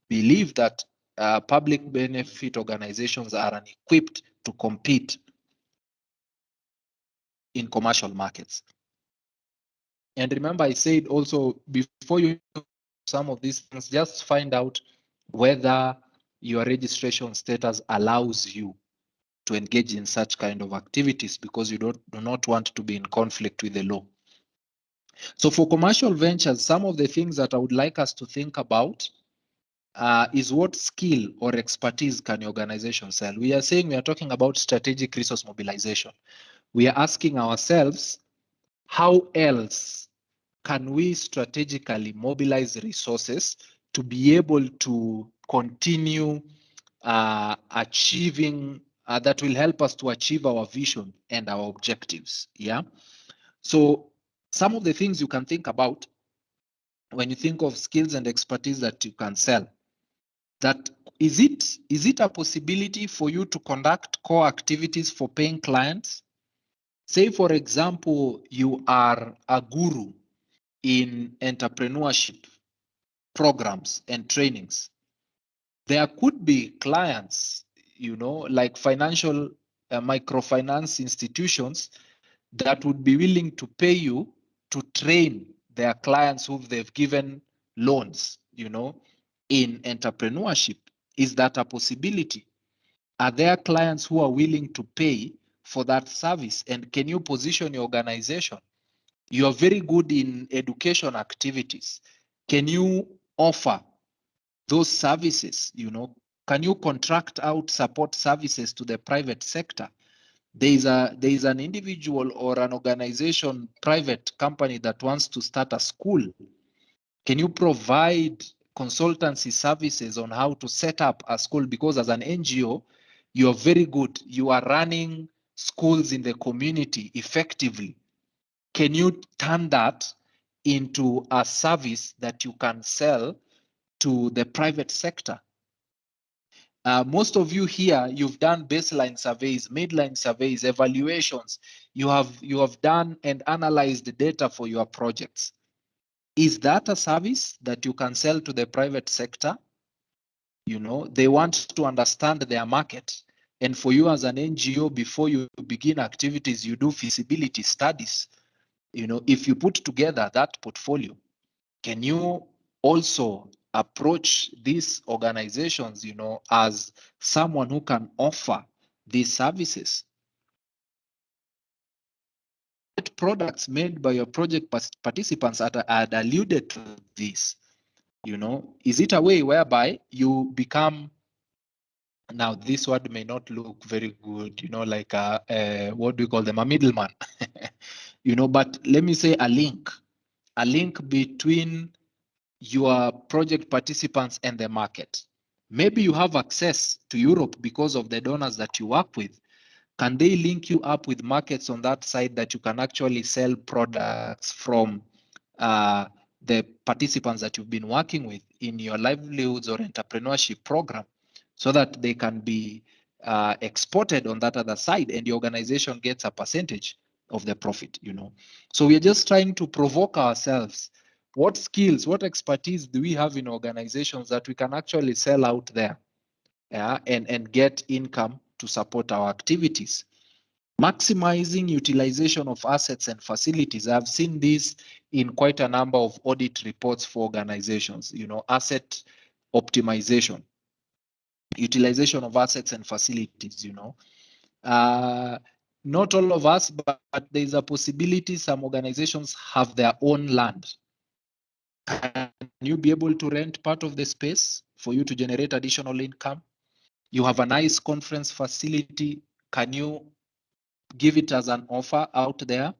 believe that public benefit organizations are unequipped to compete in commercial markets. And remember, I said also, before you some of these things, just find out whether your registration status allows you to engage in such kind of activities, because you do not want to be in conflict with the law. So for commercial ventures, some of the things that I would like us to think about is what skill or expertise can your organization sell? We are saying we are talking about strategic resource mobilization. We are asking ourselves, how else can we strategically mobilize resources to be able to continue achieving that will help us to achieve our vision and our objectives? Yeah. So some of the things you can think about when you think of skills and expertise that you can sell, that is it a possibility for you to conduct core activities for paying clients? Say, for example, you are a guru in entrepreneurship programs and trainings. There could be clients, like financial microfinance institutions that would be willing to pay you to train their clients who they've given loans, in entrepreneurship? Is that a possibility? Are there clients who are willing to pay for that service? And can you position your organization? You are very good in education activities. Can you offer those services? Can you contract out support services to the private sector? There is an individual or an organization, private company that wants to start a school. Can you provide consultancy services on how to set up a school? Because as an NGO, you're very good. You are running schools in the community effectively. Can you turn that into a service that you can sell to the private sector? Most of you here, you've done baseline surveys, midline surveys, evaluations. You have done and analyzed the data for your projects. Is that a service that you can sell to the private sector? They want to understand their market. And for you as an NGO, before you begin activities, you do feasibility studies. If you put together that portfolio, can you also approach these organizations, as someone who can offer these services? Products made by your project participants had alluded to this. Is it a way whereby you become, now this word may not look very good, like what do we call them, a middleman, but let me say a link between your project participants and the market. Maybe you have access to Europe because of the donors that you work with. Can they link you up with markets on that side that you can actually sell products from the participants that you've been working with in your livelihoods or entrepreneurship program, so that they can be exported on that other side and the organization gets a percentage of the profit? So we're just trying to provoke ourselves. What skills, what expertise do we have in organizations that we can actually sell out there, and get income to support our activities? Maximizing utilization of assets and facilities. I've seen this in quite a number of audit reports for organizations, asset optimization, utilization of assets and facilities. Uh, Not all of us, but there's a possibility some organizations have their own land. Can you be able to rent part of the space for you to generate additional income? You have a nice conference facility. Can you give it as an offer out there?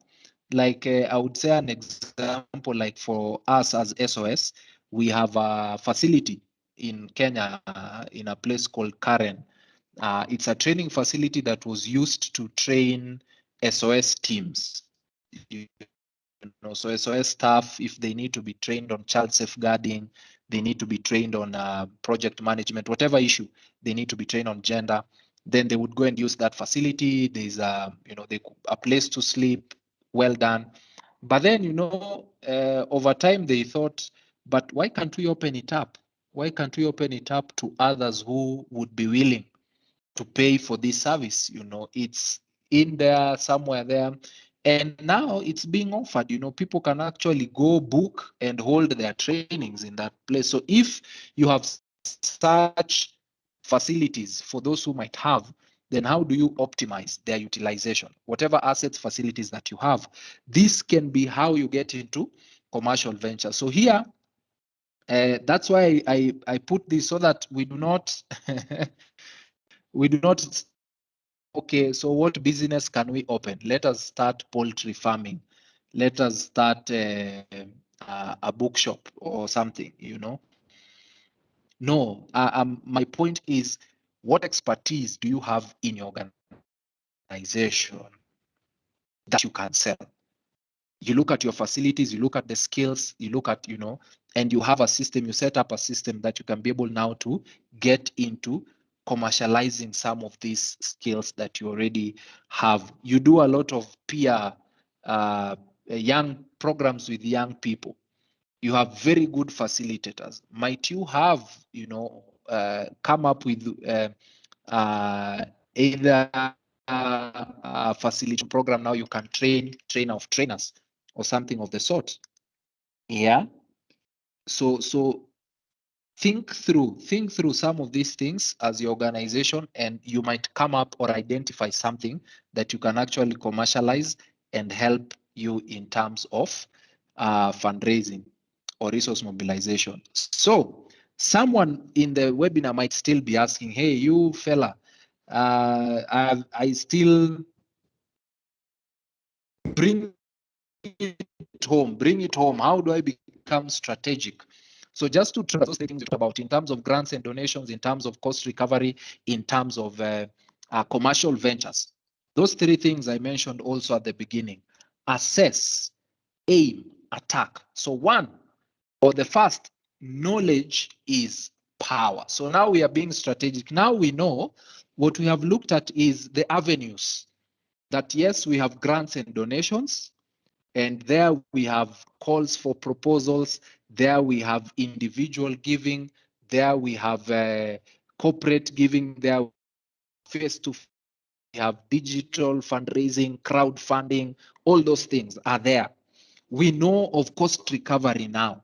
Like I would say an example, like for us as SOS, we have a facility in Kenya, in a place called Karen. It's a training facility that was used to train SOS teams. So SOS staff, if they need to be trained on child safeguarding, they need to be trained on project management, whatever issue, they need to be trained on gender. Then they would go and use that facility. There's a place to sleep. Well done. But then, over time they thought, but why can't we open it up? Why can't we open it up to others who would be willing to pay for this service? It's in there somewhere there. And now it's being offered. People can actually go book and hold their trainings in that place. So if you have such facilities for those who might have, then how do you optimize their utilization? Whatever assets, facilities that you have, this can be how you get into commercial venture. So here, that's why I put this, so that we do not we do not okay, so what business can we open? Let us start poultry farming. Let us start a bookshop or something. No, my point is, what expertise do you have in your organization that you can sell? You look at your facilities, you look at the skills, you look at, and you have a system, you set up a system that you can be able now to get into commercializing some of these skills that you already have. You do a lot of peer young programs with young people. You have very good facilitators. Might you have, come up with either facilitation program, now you can train trainer of trainers or something of the sort. Yeah. So think through some of these things as your organization, and you might come up or identify something that you can actually commercialize and help you in terms of fundraising or resource mobilization. So someone in the webinar might still be asking, hey, you fella, I still bring bring it home. How do I become strategic? So just to those things we talked about in terms of grants and donations, in terms of cost recovery, in terms of commercial ventures, those three things I mentioned also at the beginning: assess, aim, attack. So one, or the first, knowledge is power. So now we are being strategic. Now we know what we have looked at is the avenues that, yes, we have grants and donations, and there we have calls for proposals. There we have individual giving. There we have corporate giving. There face to face. We have digital fundraising, crowdfunding. All those things are there. We know of cost recovery now,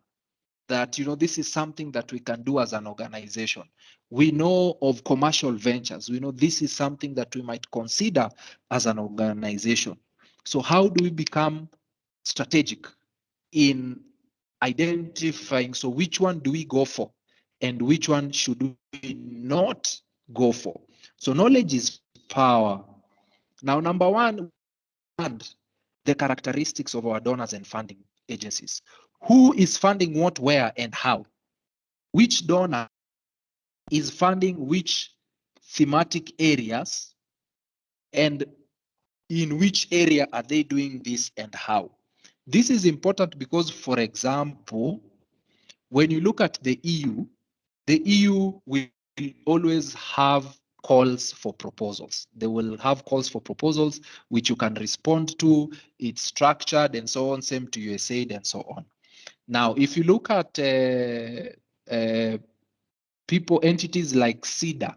that this is something that we can do as an organization. We know of commercial ventures. We know this is something that we might consider as an organization. So how do we become strategic in identifying, so which one do we go for and which one should we not go for? So knowledge is power. Now, number one, and the characteristics of our donors and funding agencies. Who is funding what, where, and how? Which donor is funding which thematic areas, and in which area are they doing this and how? This is important because, for example, when you look at the EU will always have calls for proposals. They will have calls for proposals which you can respond to. It's structured and so on, same to USAID and so on. Now, if you look at entities like SIDA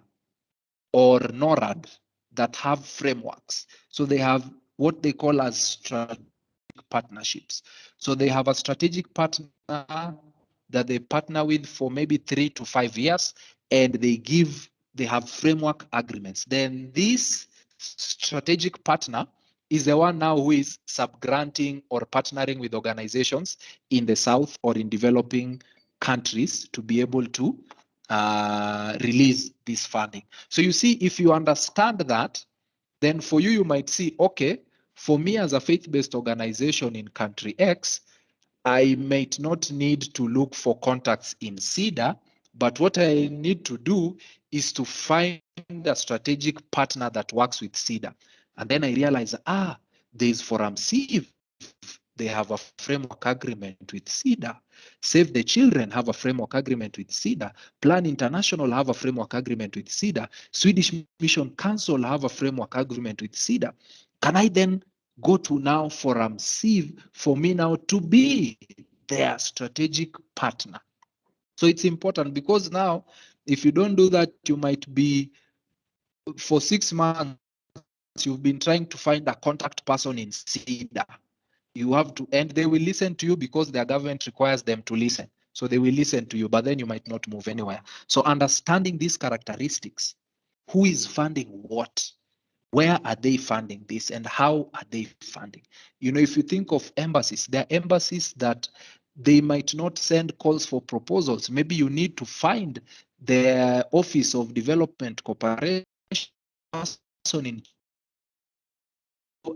or NORAD that have frameworks, so they have what they call as strategic partnerships. So they have a strategic partner that they partner with for maybe 3 to 5 years, and they have framework agreements. Then this strategic partner is the one now who is subgranting or partnering with organizations in the South or in developing countries to be able to release this funding. So you see, if you understand that, then for you, you might see, okay, for me as a faith-based organization in country X, I might not need to look for contacts in SIDA, but what I need to do is to find a strategic partner that works with SIDA. And then I realize, there's Forum Sieve. They have a framework agreement with SIDA. Save the Children have a framework agreement with SIDA. Plan International have a framework agreement with SIDA. Swedish Mission Council have a framework agreement with SIDA. Can I then go to now Forum Sieve for me now to be their strategic partner? So it's important, because now if you don't do that, you might be, for 6 months, you've been trying to find a contact person in SIDA. You have to, and they will listen to you because their government requires them to listen. So they will listen to you, but then you might not move anywhere. So understanding these characteristics, who is funding what, where are they funding this, and how are they funding? If you think of embassies, there are embassies that they might not send calls for proposals. Maybe you need to find the Office of Development Cooperation person in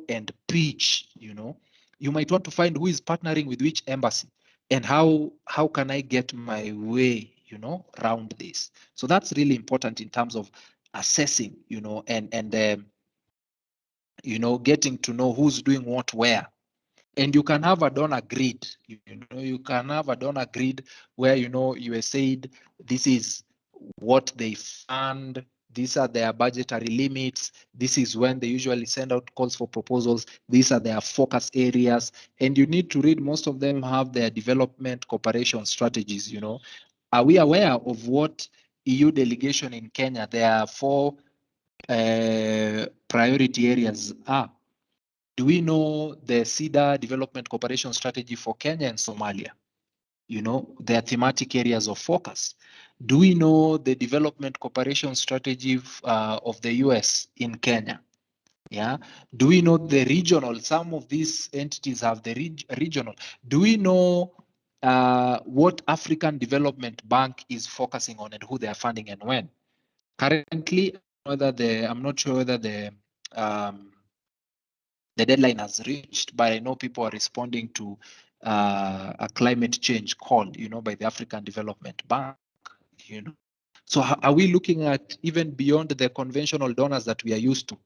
and preach. You might want to find who is partnering with which embassy, and how can I get my way around this. So that's really important in terms of assessing, and getting to know who's doing what where. And you can have a donor grid. You can have a donor grid where USAID, this is what they fund, these are their budgetary limits, this is when they usually send out calls for proposals, these are their focus areas, and you need to read, most of them have their development cooperation strategies. Are we aware of what EU delegation in Kenya, there are 4 priority areas are. Do we know the CEDA Development Cooperation Strategy for Kenya and Somalia? You know, their thematic areas of focus. Do we know the development cooperation strategy of the US in Kenya? Yeah. Do we know the regional? Some of these entities have the regional. Do we know what African Development Bank is focusing on and who they are funding and when? Currently, I'm not sure whether um, the deadline has reached, but I know people are responding to a climate change call, you know, by the African Development Bank, you know. So are we looking at even beyond the conventional donors that we are used to?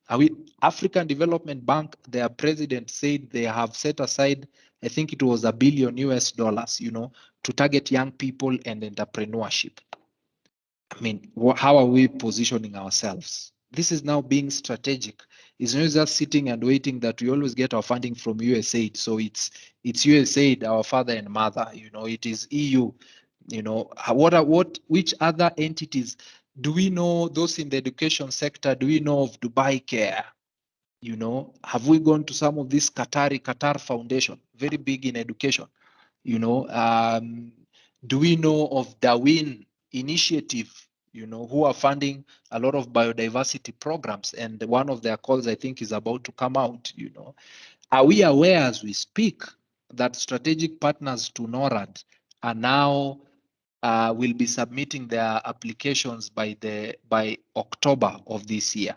Are we African Development Bank, their president said they have set aside, I think it was $1 billion US, you know, to target young people and entrepreneurship. I mean, how are we positioning ourselves? This is now being strategic. It's not just sitting and waiting that we always get our funding from USAID. So it's USAID, our father and mother. You know, it is EU. You know, which other entities do we know? Those in the education sector, do we know of Dubai Care? You know, have we gone to some of this Qatar Foundation, very big in education? You know, do we know of Darwin Initiative, you know, who are funding a lot of biodiversity programs? And one of their calls, I think, is about to come out, you know. Are we aware as we speak that strategic partners to NORAD are now will be submitting their applications by October of this year?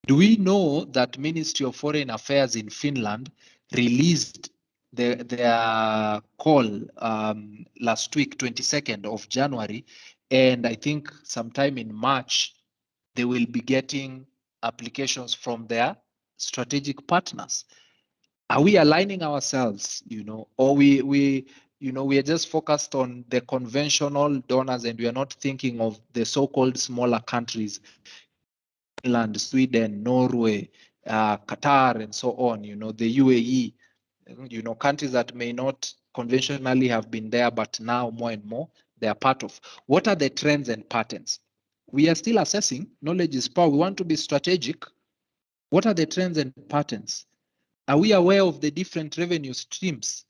Do we know that Ministry of Foreign Affairs in Finland released their call last week, 22nd of January, and I think sometime in March, they will be getting applications from their strategic partners. Are we aligning ourselves, you know, or we are just focused on the conventional donors and we are not thinking of the so-called smaller countries, Finland, Sweden, Norway, Qatar, and so on, you know, the UAE, you know, countries that may not conventionally have been there, but now more and more they are part of. What are the trends and patterns? We are still assessing. Knowledge is power. We want to be strategic. What are the trends and patterns? Are we aware of the different revenue streams?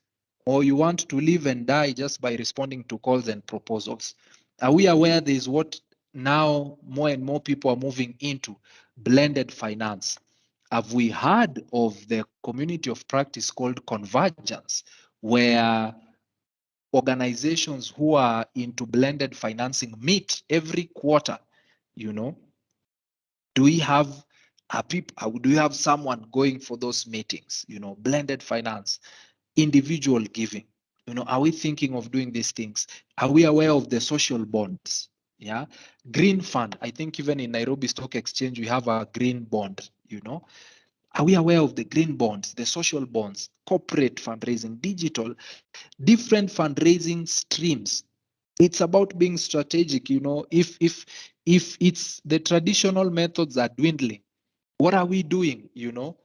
Or you want to live and die just by responding to calls and proposals? Are we aware there is what now more and more people are moving into blended finance? Have we heard of the community of practice called convergence, where organizations who are into blended financing meet every quarter? You know, do we have do we have someone going for those meetings? You know, blended finance, individual giving. You know, are we thinking of doing these things? Are we aware of the social bonds? Yeah, green fund. I think even in Nairobi Stock Exchange we have a green bond. You know, are we aware of the green bonds, the social bonds, corporate fundraising, digital, different fundraising streams? It's about being strategic. You know, if it's the traditional methods are dwindling, what are we doing? You know,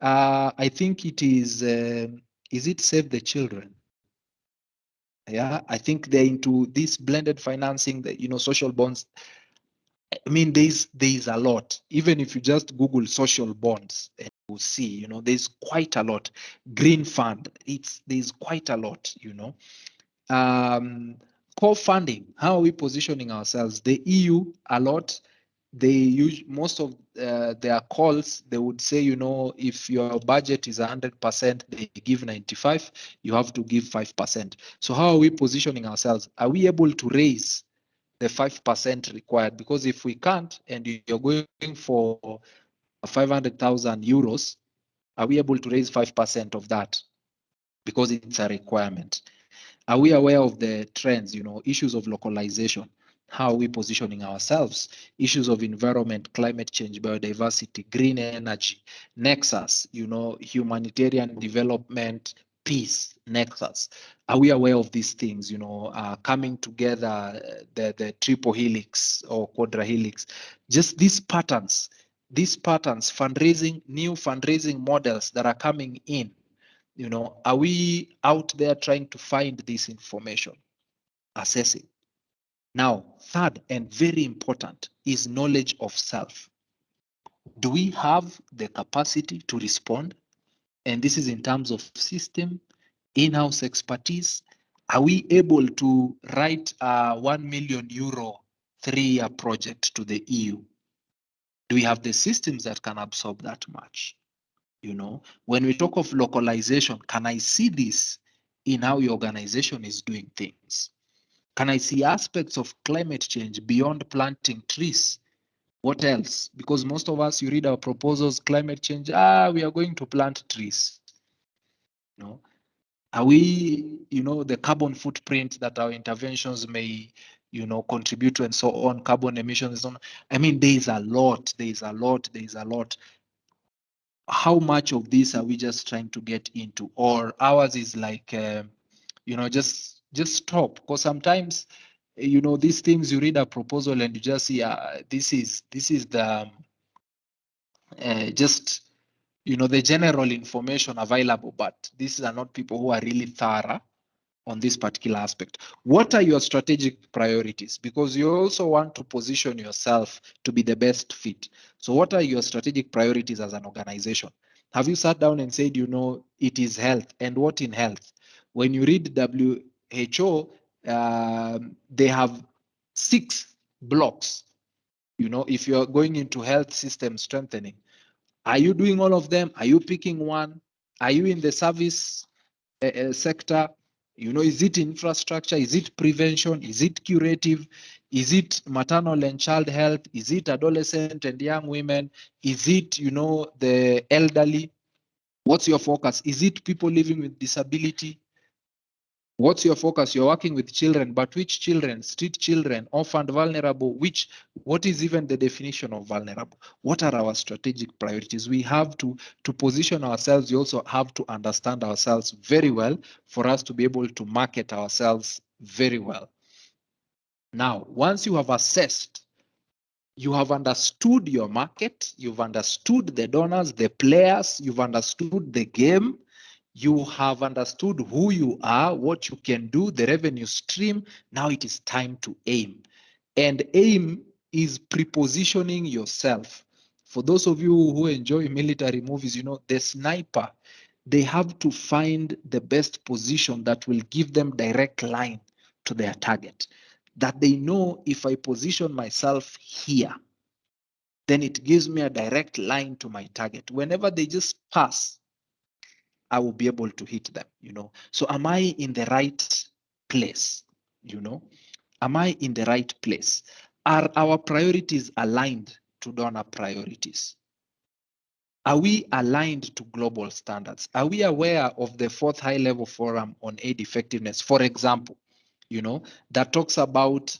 I think it is it Save the Children? Yeah, I think they're into this blended financing, the, you know, social bonds. I mean, there's a lot. Even if you just Google social bonds, and you will see, you know, there's quite a lot. Green fund, there's quite a lot, you know. Co-funding, how are we positioning ourselves? The EU a lot. They use most of their calls. They would say, you know, if your budget is 100%, they give 95. You have to give 5%. So how are we positioning ourselves? Are we able to raise the 5% required? Because if we can't, and you're going for 500,000 euros, are we able to raise 5% of that? Because it's a requirement. Are we aware of the trends, you know, issues of localization? How are we positioning ourselves? Issues of environment, climate change, biodiversity, green energy, nexus, you know, humanitarian development, peace, nexus. Are we aware of these things, you know, coming together, the triple helix or quadra helix? Just these patterns, fundraising, new fundraising models that are coming in, you know, are we out there trying to find this information, assessing? Now, third and very important is knowledge of self. Do we have the capacity to respond? And this is in terms of system, in-house expertise. Are we able to write a 1 million euro 3-year project to the EU? Do we have the systems that can absorb that much? You know, when we talk of localization, can I see this in how your organization is doing things? Can I see aspects of climate change beyond planting trees? What else? Because most of us, you read our proposals, climate change, we are going to plant trees. You know, are we, the carbon footprint that our interventions may, contribute to and so on, carbon emissions and so on. I mean, there is a lot, How much of this are we just trying to get into? Or ours is like, just stop. Because sometimes, these things you read a proposal and you just see, this is the, just, the general information available, but these are not people who are really thorough on this particular aspect. What are your strategic priorities? Because you also want to position yourself to be the best fit. So what are your strategic priorities as an organization? Have you sat down and said, it is health, and what in health? When you read WHO, they have 6 blocks. If you're going into health system strengthening, are you doing all of them? Are you picking one? Are you in the service sector? Is it infrastructure? Is it prevention? Is it curative? Is it maternal and child health? Is it adolescent and young women? Is it, the elderly? What's your focus? Is it people living with disability? What's your focus? You're working with children, but which children? Street children, orphaned, vulnerable, what is even the definition of vulnerable? What are our strategic priorities? We have to position ourselves. We also have to understand ourselves very well for us to be able to market ourselves very well. Now, once you have assessed, you have understood your market, you've understood the donors, the players, you've understood the game, you have understood who you are, what you can do, the revenue stream. Now it is time to aim. And aim is prepositioning yourself. For those of you who enjoy military movies, the sniper, they have to find the best position that will give them direct line to their target. That they know, if I position myself here, then it gives me a direct line to my target. Whenever they just pass, I will be able to hit them. So am I in the right place? Am I in the right place? Are our priorities aligned to donor priorities? Are we aligned to global standards? Are we aware of the 4th high-level forum on aid effectiveness, for example, that talks about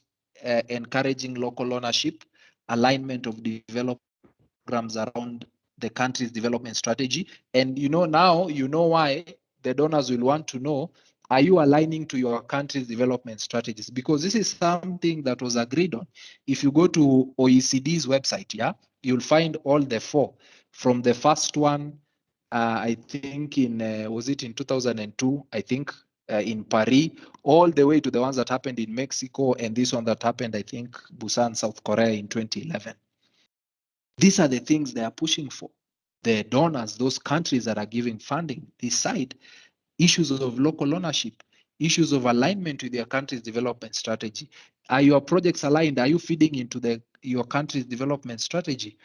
encouraging local ownership, alignment of development programs around the country's development strategy. And now why the donors will want to know, are you aligning to your country's development strategies? Because this is something that was agreed on. If you go to OECD's website, you'll find all the 4. From the first one, I think was it in 2002, I think, in Paris, all the way to the ones that happened in Mexico, and this one that happened, I think, Busan, South Korea in 2011. These are the things they are pushing for. The donors, those countries that are giving funding, decide issues of local ownership, issues of alignment with your country's development strategy. Are your projects aligned? Are you feeding into your country's development strategy?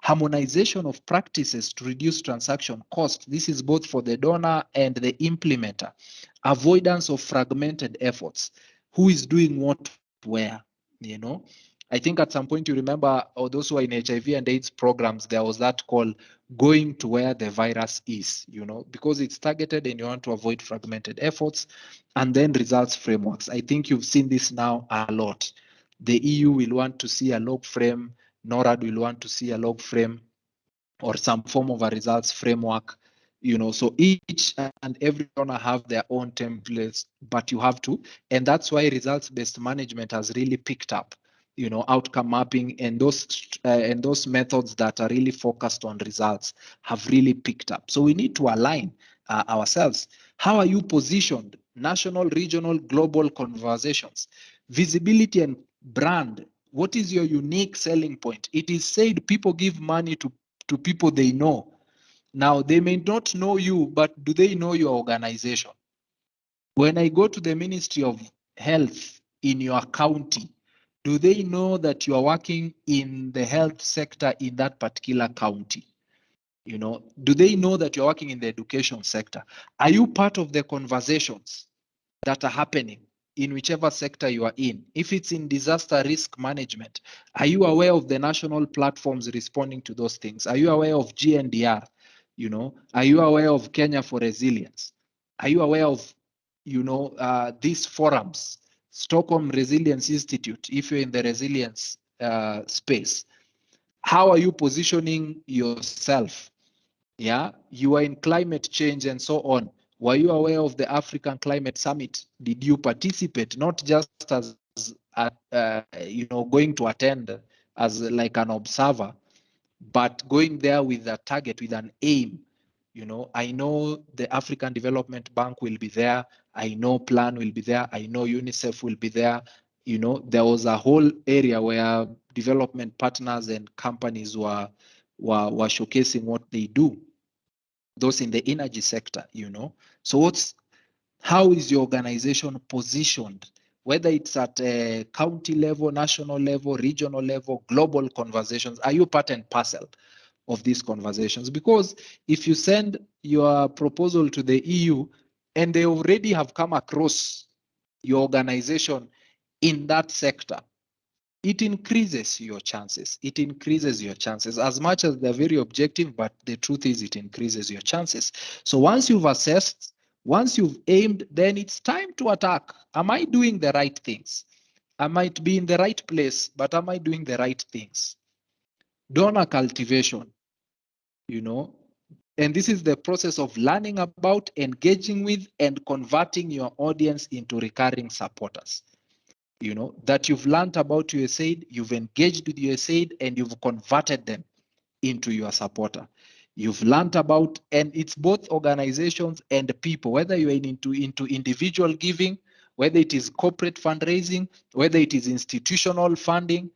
Harmonization of practices to reduce transaction costs. This is both for the donor and the implementer. Avoidance of fragmented efforts. Who is doing what where? I think at some point you remember, or those who are in HIV and AIDS programs, there was that call, going to where the virus is, because it's targeted and you want to avoid fragmented efforts. And then results frameworks. I think you've seen this now a lot. The EU will want to see a log frame, NORAD will want to see a log frame or some form of a results framework. So each and every donor have their own templates, but you have to, and that's why results-based management has really picked up. Outcome mapping and those methods that are really focused on results have really picked up. So we need to align ourselves. How are you positioned? National, regional, global conversations, visibility and brand. What is your unique selling point? It is said people give money to to people they know. Now, they may not know you, but do they know your organization? When I go to the Ministry of Health in your county, do they know that you are working in the health sector in that particular county? You know, do they know that you're working in the education sector? Are you part of the conversations that are happening in whichever sector you are in? If it's in disaster risk management, are you aware of the national platforms responding to those things? Are you aware of GNDR? You know, are you aware of Kenya for Resilience? Are you aware of, you know, these forums, Stockholm Resilience Institute, if you're in the resilience space? How are you positioning yourself? Yeah, you are in climate change and so on. Were you aware of the African Climate Summit? Did you participate, not just as you know, going to attend as like an observer, but going there with a target, with an aim? You know, I know the African Development Bank will be there. I know Plan will be there. I know UNICEF will be there. You know, there was a whole area where development partners and companies were showcasing what they do, those in the energy sector, you know. So how is your organization positioned, whether it's at a county level, national level, regional level, global conversations? Are you part and parcel of these conversations? Because if you send your proposal to the EU and they already have come across your organization in that sector, it increases your chances. It increases your chances as much as they're very objective, but the truth is it increases your chances. So once you've assessed, once you've aimed, then it's time to attack. Am I doing the right things? I might be in the right place, but am I doing the right things? Donor cultivation, you know, and this is the process of learning about, engaging with, and converting your audience into recurring supporters. You know, that you've learned about USAID, you've engaged with USAID, and you've converted them into your supporter. You've learned about, and it's both organizations and people, whether you're into individual giving, whether it is corporate fundraising, whether it is institutional funding,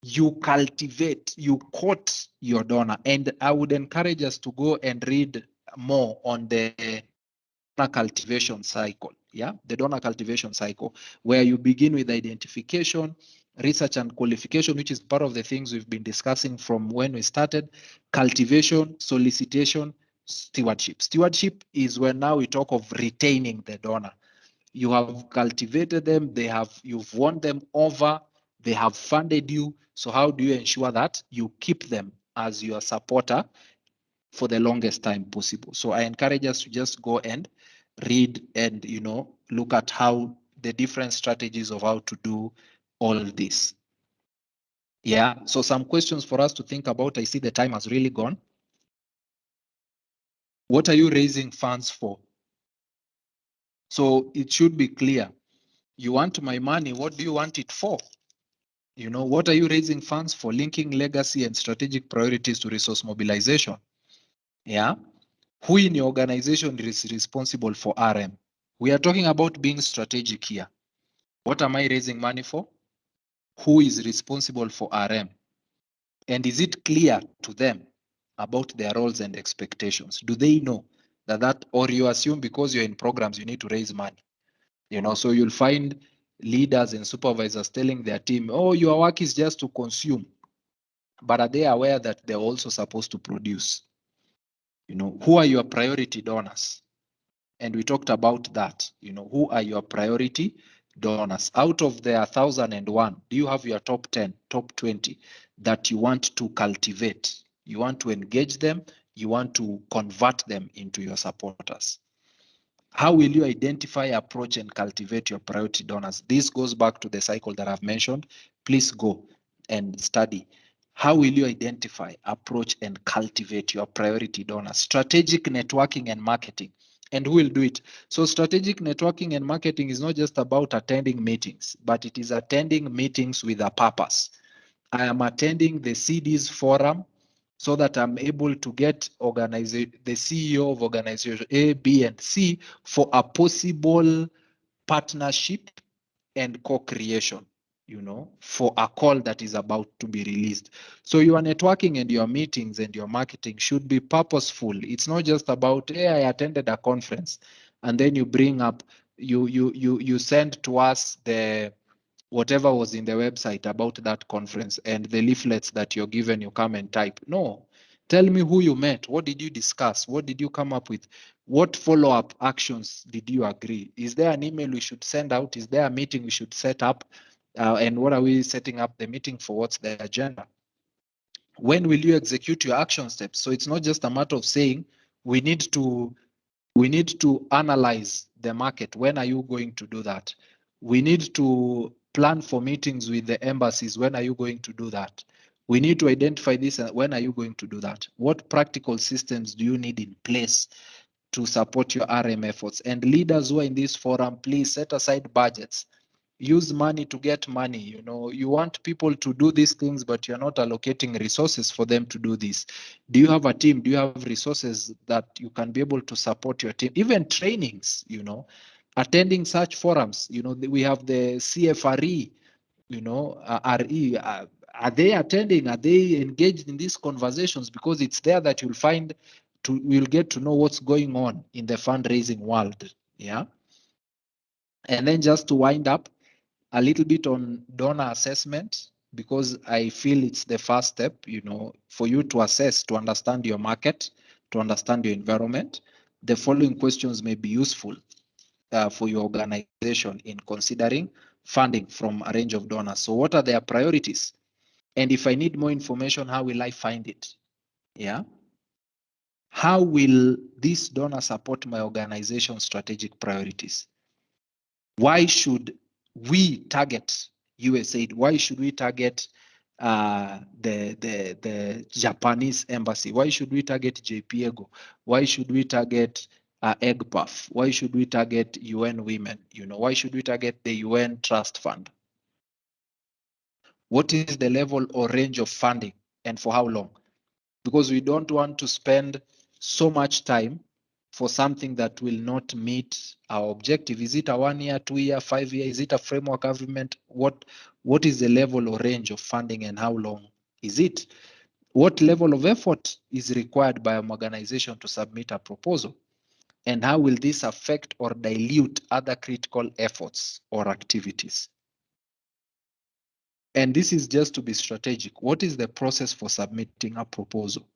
you cultivate, you court your donor. And I would encourage us to go and read more on the donor cultivation cycle. Yeah, the donor cultivation cycle, where you begin with identification, research and qualification, which is part of the things we've been discussing from when we started, cultivation, solicitation, stewardship. Stewardship is when now we talk of retaining the donor. You have cultivated them, you've won them over, they have funded you. So how do you ensure that you keep them as your supporter for the longest time possible? So I encourage us to just go and read and, you know, look at how the different strategies of how to do all this. Yeah, so some questions for us to think about. I see the time has really gone. What are you raising funds for? So it should be clear. You want my money, what do you want it for? You know, what are you raising funds for? Linking legacy and strategic priorities to resource mobilization. Yeah. Who in your organization is responsible for RM? We are talking about being strategic here. What am I raising money for? Who is responsible for RM? And is it clear to them about their roles and expectations? Do they know that, or you assume because you're in programs, you need to raise money? You know, so you'll find leaders and supervisors telling their team, oh, your work is just to consume. But are they aware that they're also supposed to produce? You know, who are your priority donors? And we talked about that. You know, who are your priority donors? Out of the 1,001, do you have your top 10, top 20 that you want to cultivate? You want to engage them, you want to convert them into your supporters. How will you identify, approach, and cultivate your priority donors? This goes back to the cycle that I've mentioned. Please go and study. How will you identify, approach, and cultivate your priority donors? Strategic networking and marketing. And who will do it? So strategic networking and marketing is not just about attending meetings, but it is attending meetings with a purpose. I am attending the CDs forum so that I'm able to get the CEO of organization A, B, and C for a possible partnership and co-creation. for a call that is about to be released. So your networking and your meetings and your marketing should be purposeful. It's not just about, hey, I attended a conference, and then you bring up, you send to us the whatever was in the website about that conference and the leaflets that you're given, you come and type. No, tell me who you met. What did you discuss? What did you come up with? What follow-up actions did you agree? Is there an email we should send out? Is there a meeting we should set up? And what are we setting up the meeting for? What's the agenda? When will you execute your action steps? So it's not just a matter of saying we need to analyze the market. When are you going to do that? We need to plan for meetings with the embassies. When are you going to do that? We need to identify this. And when are you going to do that? What practical systems do you need in place to support your RM efforts? And leaders who are in this forum, please set aside budgets. Use money to get money. You want people to do these things, but you're not allocating resources for them to do this. Do you have a team? Do you have resources that you can be able to support your team? Even trainings, attending such forums. We have the CFRE, RE. Are they attending? Are they engaged in these conversations? Because it's there that you'll get to know what's going on in the fundraising world. Yeah. And then just to wind up, a little bit on donor assessment, because I feel it's the first step, for you to assess, to understand your market, to understand your environment. The following questions may be useful for your organization in considering funding from a range of donors. So what are their priorities? And if I need more information, how will I find it? Yeah. How will this donor support my organization's strategic priorities? Why should we target USAID? Why should we target the Japanese embassy? Why should we target JPEGO? Why should we target EGPAF? Why should we target UN Women? Why should we target the UN Trust Fund? What is the level or range of funding, and for how long? Because we don't want to spend so much time for something that will not meet our objective. Is it a 1 year, 2 year, 5 year? Is it a framework agreement? What is the level or range of funding, and how long is it? What level of effort is required by an organization to submit a proposal? And how will this affect or dilute other critical efforts or activities? And this is just to be strategic. What is the process for submitting a proposal?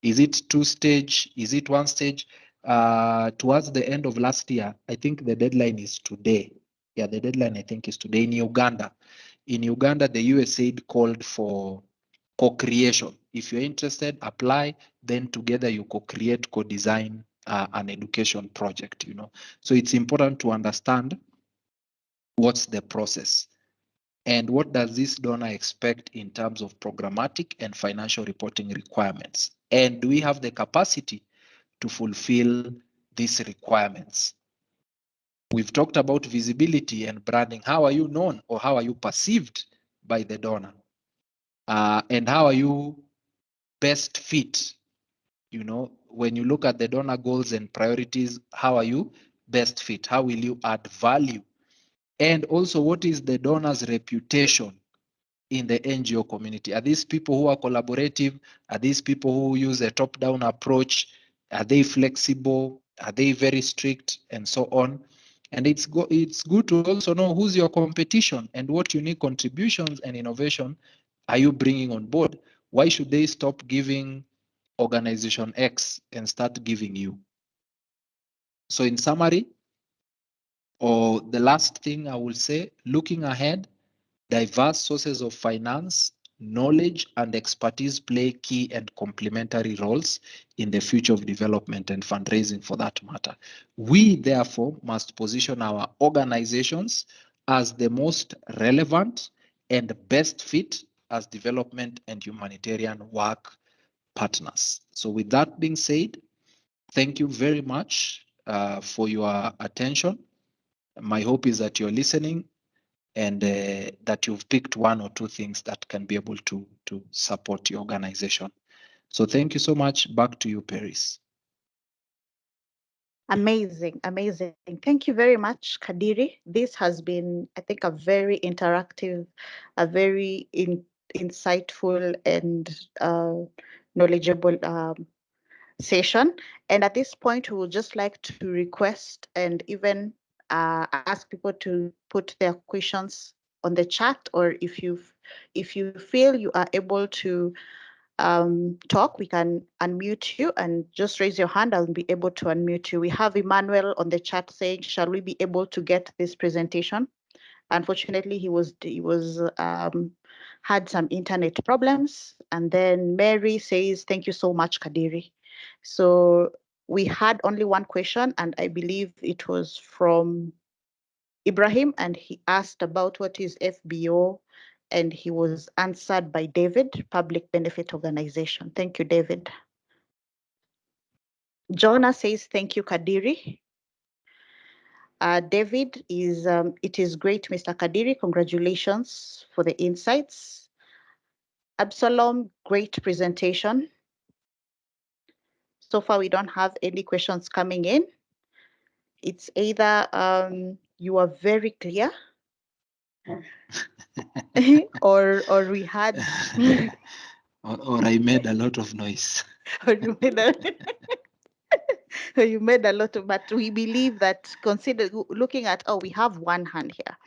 Is it two-stage? Is it one stage? Towards the end of last year, I think the deadline is today. Yeah, the deadline I think is today in Uganda. In Uganda, the USAID called for co-creation. If you're interested, apply. Then together you co-create, co-design an education project. So it's important to understand what's the process. And what does this donor expect in terms of programmatic and financial reporting requirements? And do we have the capacity to fulfill these requirements? We've talked about visibility and branding. How are you known, or how are you perceived by the donor? And how are you best fit? When you look at the donor goals and priorities, how are you best fit? How will you add value? And also, what is the donor's reputation in the NGO community? Are these people who are collaborative? Are these people who use a top-down approach? Are they flexible? Are they very strict? And so on. And it's good to also know who's your competition and what unique contributions and innovation are you bringing on board. Why should they stop giving organization X and start giving you? So in summary, or the last thing I will say, looking ahead, diverse sources of finance, knowledge, and expertise play key and complementary roles in the future of development and fundraising for that matter. We, therefore, must position our organizations as the most relevant and best fit as development and humanitarian work partners. So with that being said, thank you very much for your attention. My hope is that you're listening and that you've picked one or two things that can be able to support your organization. So thank you so much. Back to you, Paris. Amazing, amazing. Thank you very much, Kadiri. This has been, I think, a very interactive, a very insightful and knowledgeable session. And at this point, we would just like to request and even ask people to put their questions on the chat, or if you feel you are able to talk, we can unmute you and just raise your hand. I'll be able to unmute you. We have Emmanuel on the chat saying, "Shall we be able to get this presentation?" Unfortunately, he was had some internet problems. And then Mary says, "Thank you so much, Kadiri." So we had only one question, and I believe it was from Ibrahim, and he asked about what is FBO, and he was answered by David, Public Benefit Organization. Thank you, David. Jonah says, "Thank you, Kadiri." David is, "It is great, Mr. Kadiri. Congratulations for the insights." Absalom, "Great presentation." So far, we don't have any questions coming in. It's either you are very clear or we had or I made a lot of noise. or you made a you made a lot of, but we believe that, consider looking at, oh, we have one hand here.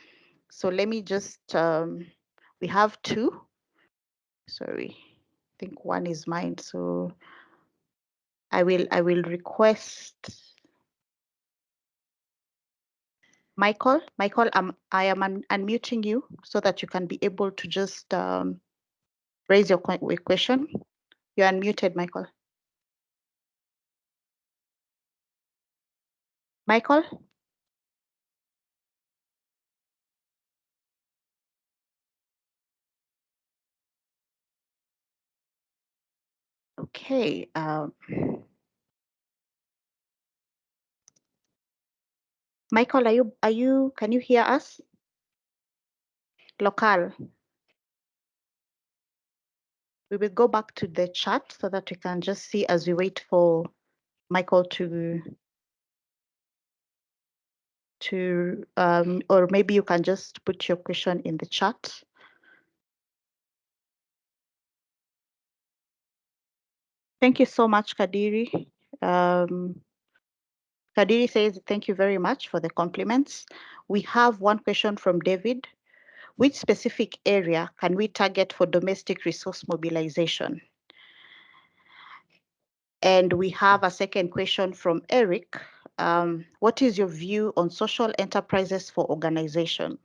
So let me just we have two. Sorry, I think one is mine. So I will request Michael. Michael, I am unmuting you so that you can be able to just raise your question. You're unmuted, Michael. Michael? Okay. Michael, can you hear us? Local. We will go back to the chat so that we can just see as we wait for Michael to or maybe you can just put your question in the chat. Thank you so much, Kadiri. Kadiri says, "Thank you very much for the compliments." We have one question from David. Which specific area can we target for domestic resource mobilization? And we have a second question from Eric. What is your view on social enterprises for organization?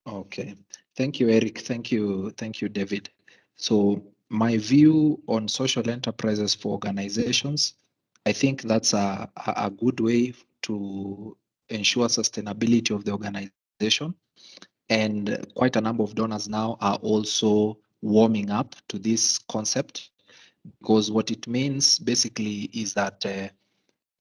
Okay, thank you, Eric. Thank you, David. So my view on social enterprises for organizations, I think that's a good way to ensure sustainability of the organization. And quite a number of donors now are also warming up to this concept, because what it means basically is that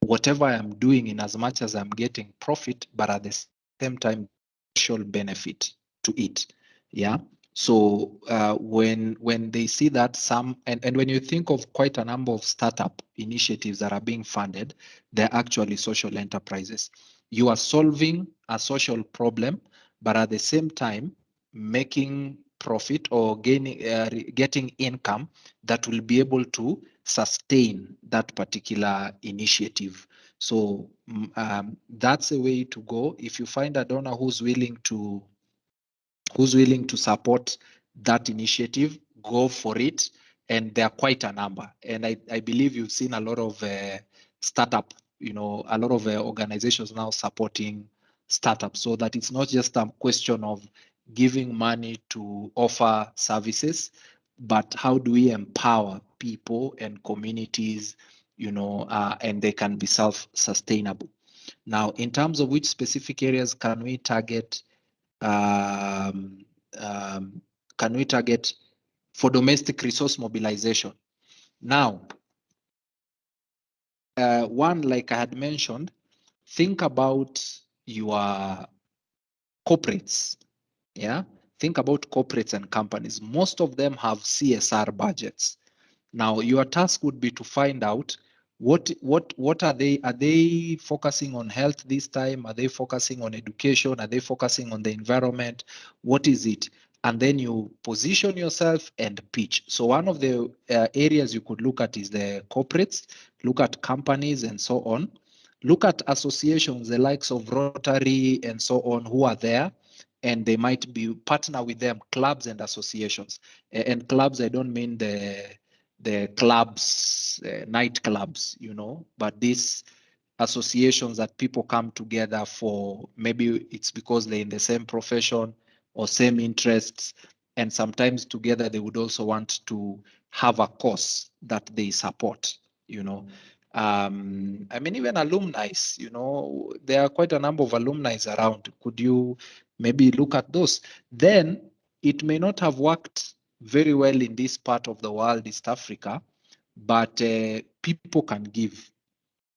whatever I'm doing, in as much as I'm getting profit, but at the same time, social benefit to it. Yeah. So when they see that and when you think of quite a number of startup initiatives that are being funded, they're actually social enterprises. You are solving a social problem, but at the same time making profit or getting income that will be able to sustain that particular initiative. So that's a way to go. If you find a donor who's willing to support that initiative, go for it. And there are quite a number. And I believe you've seen a lot of startup, a lot of organizations now supporting startups, so that it's not just a question of giving money to offer services, but how do we empower people and communities, and they can be self-sustainable. Now, in terms of which specific areas um, can we target for domestic resource mobilization? Now, one, like I had mentioned, think about your corporates. Yeah, think about corporates and companies. Most of them have CSR budgets. Now, your task would be to find out What are they? Are they focusing on health this time? Are they focusing on education? Are they focusing on the environment? What is it? And then you position yourself and pitch. So one of the areas you could look at is the corporates, look at companies and so on. Look at associations, the likes of Rotary and so on, who are there, and they might be partner with them, clubs and associations. And clubs, I don't mean the clubs, night clubs, but these associations that people come together for. Maybe it's because they're in the same profession or same interests, and sometimes together they would also want to have a cause that they support. I mean, even alumni, there are quite a number of alumni around. Could you maybe look at those? Then it may not have worked very well in this part of the world, East Africa, but people can give,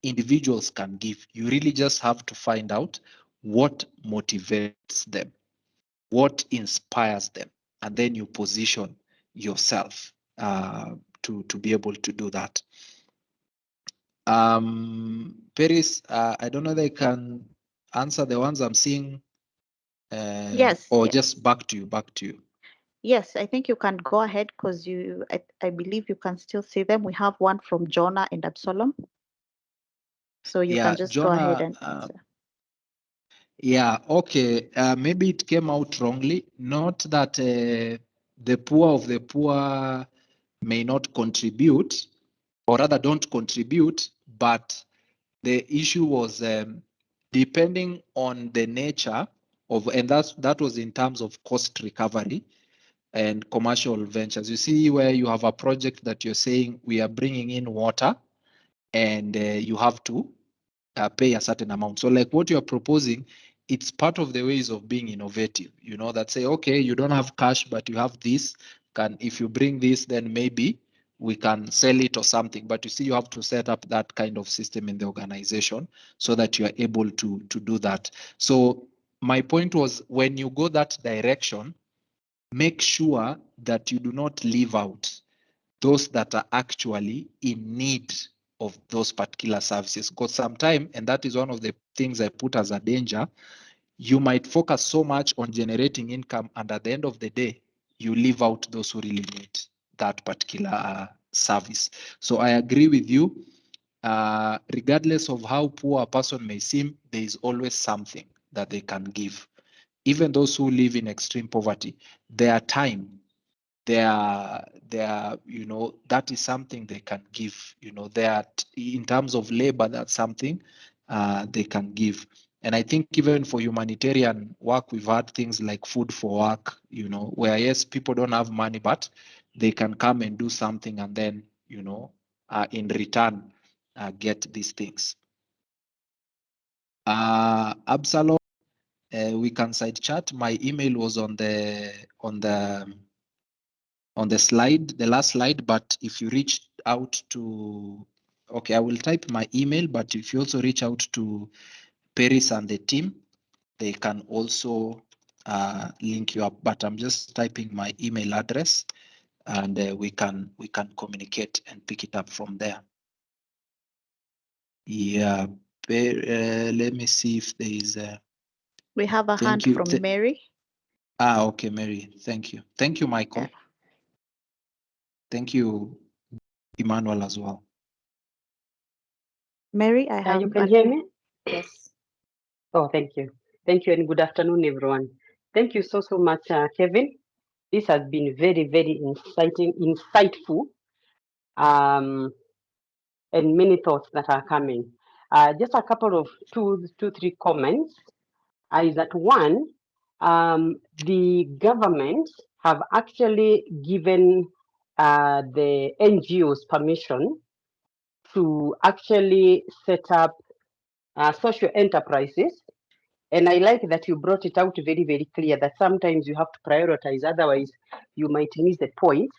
individuals can give. You really just have to find out what motivates them, what inspires them, and then you position yourself to be able to do that. Paris, I don't know if they can answer the ones I'm seeing, Yes, or yes. just back to you, back to you. Yes, I think you can go ahead because I believe you can still see them. We have one from Jonah and Absalom. So you can Yeah, just go ahead Jonah, and answer. yeah, okay. Maybe it came out wrongly. Not that the poor of the poor may not contribute, or rather don't contribute, but the issue was depending on the nature of, and that was in terms of cost recovery and commercial ventures. You see, where you have a project that you're saying we are bringing in water, and you have to pay a certain amount. So like what you're proposing, it's part of the ways of being innovative, that say, okay, you don't have cash, but you have this. If you bring this, then maybe we can sell it or something. But you see, you have to set up that kind of system in the organization so that you are able to do that. So my point was, when you go that direction, make sure that you do not leave out those that are actually in need of those particular services. Because sometimes, and that is one of the things I put as a danger, you might focus so much on generating income, and at the end of the day, you leave out those who really need that particular service. So I agree with you. Regardless of how poor a person may seem, there is always something that they can give. Even those who live in extreme poverty, their time, their that is something they can give. That in terms of labor, that's something they can give. And I think even for humanitarian work, we've had things like food for work, where yes, people don't have money, but they can come and do something, and then in return get these things. Absalom, we can side chat. My email was on the slide, the last slide, but if you reach out to, okay, I will type my email, but if you also reach out to Paris and the team, they can also link you up. But I'm just typing my email address, and we can communicate and pick it up from there. Yeah, let me see if there is a. We have a hand Thank you. from Mary. Okay, Mary. Thank you, Michael. Yeah. Thank you, Emmanuel, as well. Mary, I have You can hear me? yes. Oh, thank you. Thank you, and good afternoon, everyone. Thank you so much, Kevin. This has been very, very insightful, um, and many thoughts that are coming. Just a couple of three comments. Is that one, the government have actually given the NGOs permission to actually set up social enterprises. And I like that you brought it out very, very clear that sometimes you have to prioritize, otherwise, you might miss the point.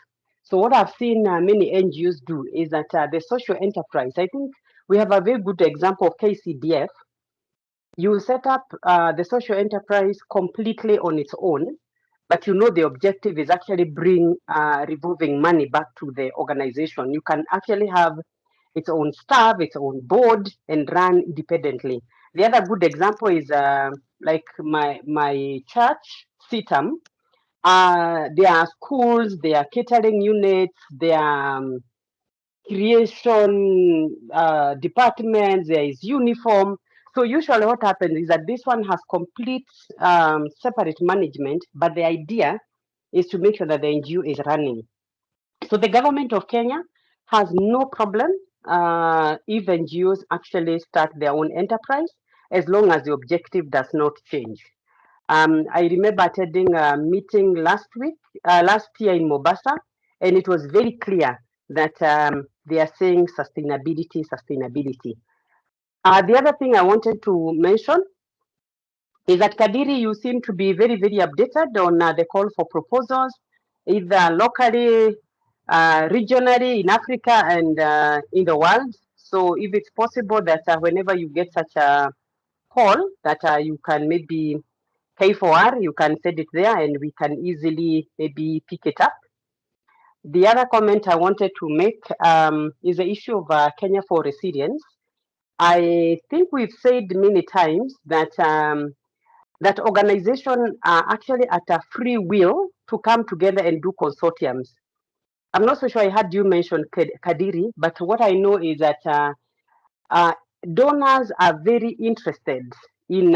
So, what I've seen many NGOs do is that the social enterprise, I think we have a very good example of KCDF. You set up the social enterprise completely on its own, but you know the objective is actually bring revolving money back to the organization. You can actually have its own staff, its own board, and run independently. The other good example is like my church, CITAM. There are schools, there are catering units, there are creation departments, there is uniform. So usually what happens is that this one has complete separate management, but the idea is to make sure that the NGO is running. So the government of Kenya has no problem if NGOs actually start their own enterprise as long as the objective does not change. I remember attending a meeting last year in Mombasa, and it was very clear that they are saying sustainability, sustainability. The other thing I wanted to mention is that Kadiri, you seem to be very, very updated on the call for proposals, either locally, regionally in Africa and in the world. So if it's possible that whenever you get such a call, that you can maybe K4R, you can send it there and we can easily maybe pick it up. The other comment I wanted to make is the issue of Kenya for Resilience. I think we've said many times that that organizations are actually at a free will to come together and do consortiums. I'm not so sure I heard you mention Kadiri, but what I know is that uh, donors are very interested in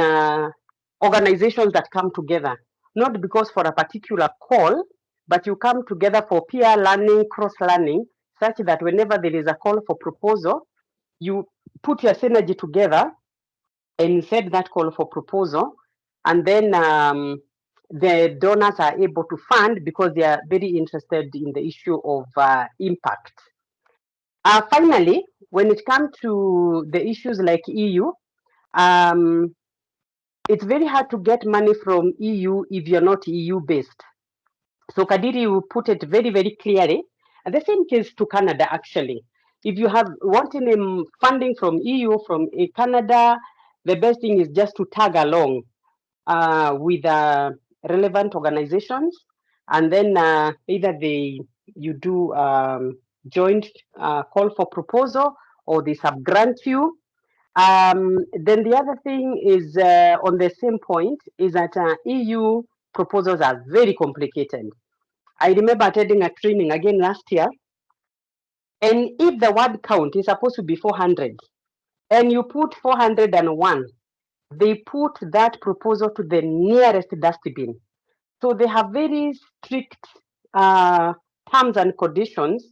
organizations that come together, not because for a particular call, but you come together for peer learning, cross learning, such that whenever there is a call for proposal, you put your synergy together and set that call for proposal, and then the donors are able to fund because they are very interested in the issue of impact. Finally, when it comes to the issues like EU, um, it's very hard to get money from EU if you're not EU based. So Kadiri will put it very, very clearly. And the same case to Canada, actually. If you have wanting funding from EU, from Canada, the best thing is just to tag along with relevant organizations, and then either you do joint call for proposal or they subgrant you. Then the other thing is on the same point is that EU proposals are very complicated. I remember attending a training again last year, and if the word count is supposed to be 400, and you put 401, they put that proposal to the nearest dustbin. So they have very strict uh, terms and conditions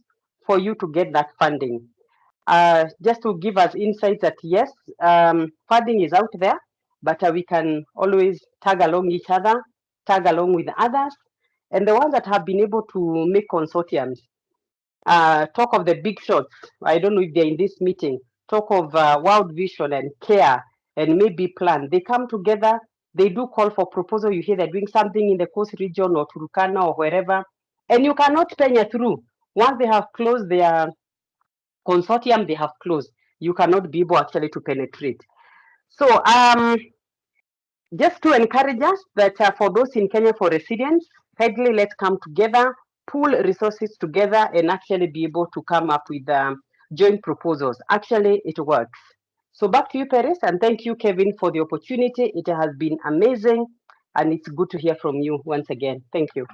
for you to get that funding. Just to give us insights that yes, funding is out there, but we can always tag along each other, tag along with others, and the ones that have been able to make consortiums. Talk of the big shots. I don't know if they're in this meeting. Talk of World Vision and CARE and maybe Plan. They come together. They do call for proposal. You hear they're doing something in the coast region or Turkana or wherever, and you cannot penya through. Once they have closed their consortium, they have closed. You cannot be able actually to penetrate. So just to encourage us that for those in Kenya for residents, kindly let's come together, pool resources together, and actually be able to come up with joint proposals. Actually, it works. So back to you, Paris, and thank you, Kevin, for the opportunity. It has been amazing, and it's good to hear from you once again. Thank you.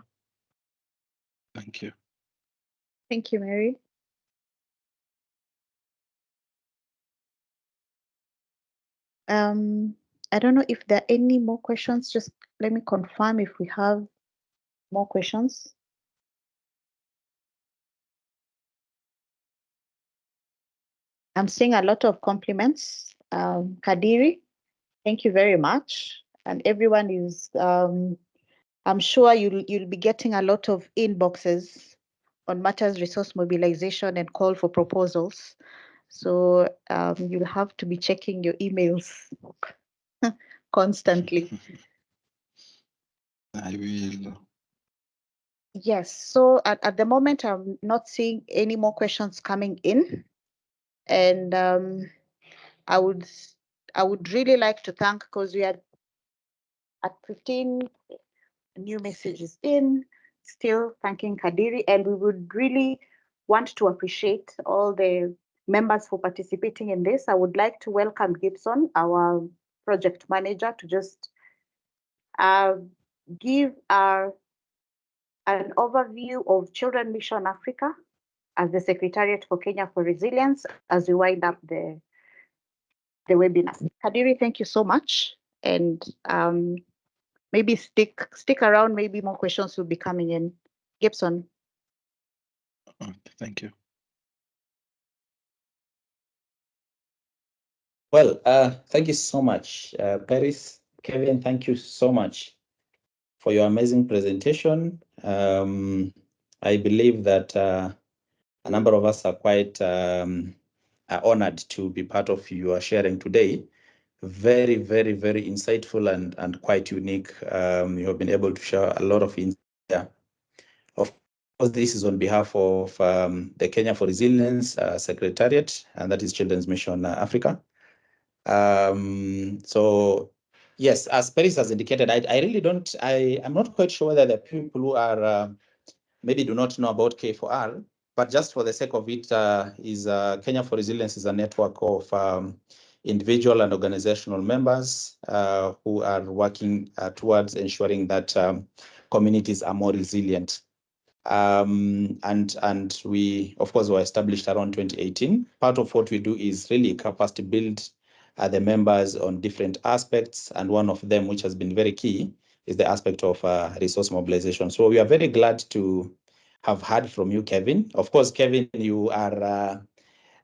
Thank you. Thank you, Mary. I don't know if there are any more questions. Just let me confirm if we have more questions. I'm seeing a lot of compliments. Kadiri, thank you very much. And everyone is, I'm sure you'll be getting a lot of inboxes on matters resource mobilization and call for proposals. So you'll have to be checking your emails constantly. I will. Yes, so at the moment, I'm not seeing any more questions coming in. And I would really like to thank, because we are at 15 new messages in, still thanking Kadiri, and we would really want to appreciate all the members for participating in this. I would like to welcome Gibson, our project manager, to just give an overview of Children Mission Africa as the Secretariat for Kenya for Resilience as we wind up the webinar. Kadiri, thank you so much. And maybe stick around, maybe more questions will be coming in. Gibson. Thank you. Well, thank you so much, Paris. Kevin, thank you so much for your amazing presentation. I believe that a number of us are quite honored to be part of your sharing today. Very, very, very insightful and quite unique. You have been able to share a lot of insight there. Of course, this is on behalf of the Kenya for Resilience Secretariat, and that is Children's Mission Africa. So yes, as Paris has indicated, I really don't, I'm not quite sure whether the people who are maybe do not know about K4R, but just for the sake of it, Kenya for Resilience is a network of individual and organizational members who are working towards ensuring that communities are more resilient. And we, of course, were established around 2018. Part of what we do is really capacity build the members on different aspects, and one of them, which has been very key, is the aspect of resource mobilization. So we are very glad to have heard from you, Kevin. Of course, Kevin, you are a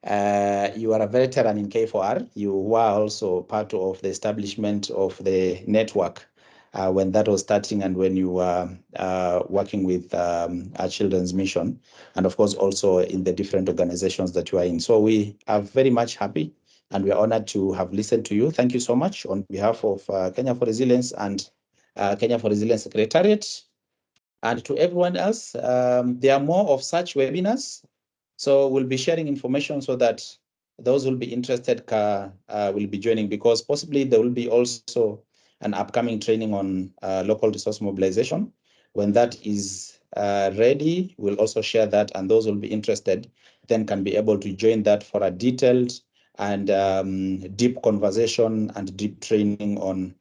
veteran in K4R. You were also part of the establishment of the network when that was starting, and when you were working with our Children's Mission, and of course also in the different organizations that you are in. So we are very much happy, and we are honored to have listened to you. Thank you so much on behalf of Kenya for Resilience and Kenya for Resilience Secretariat. And to everyone else, there are more of such webinars. So we'll be sharing information so that those who will be interested will be joining, because possibly there will be also an upcoming training on local resource mobilization. When that is ready, we'll also share that, and those who will be interested then can be able to join that for a detailed and deep conversation and deep training on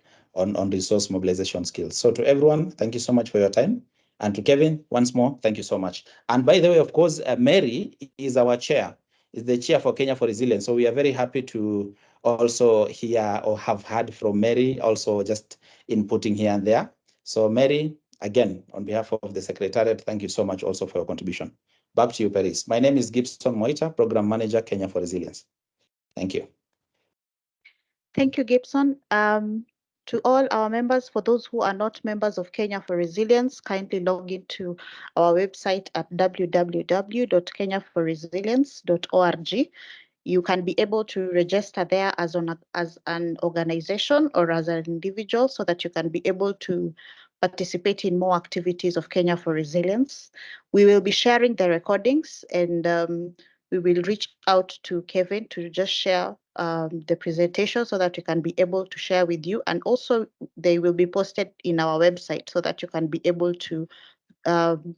resource mobilization skills. So to everyone, thank you so much for your time. And to Kevin, once more, thank you so much. And by the way, of course, Mary is our chair, is the chair for Kenya for Resilience. So we are very happy to also hear or have heard from Mary, also just inputting here and there. So Mary, again, on behalf of the Secretariat, thank you so much also for your contribution. Back to you, Paris. My name is Gibson Moita, Program Manager, Kenya for Resilience. Thank you. Thank you, Gibson. To all our members, for those who are not members of Kenya for Resilience, kindly log into our website at www.kenyaforresilience.org. You can be able to register there as an organization or as an individual, so that you can be able to participate in more activities of Kenya for Resilience. We will be sharing the recordings, and we will reach out to Kevin to just share the presentation so that you can be able to share with you. And also they will be posted in our website so that you can be able to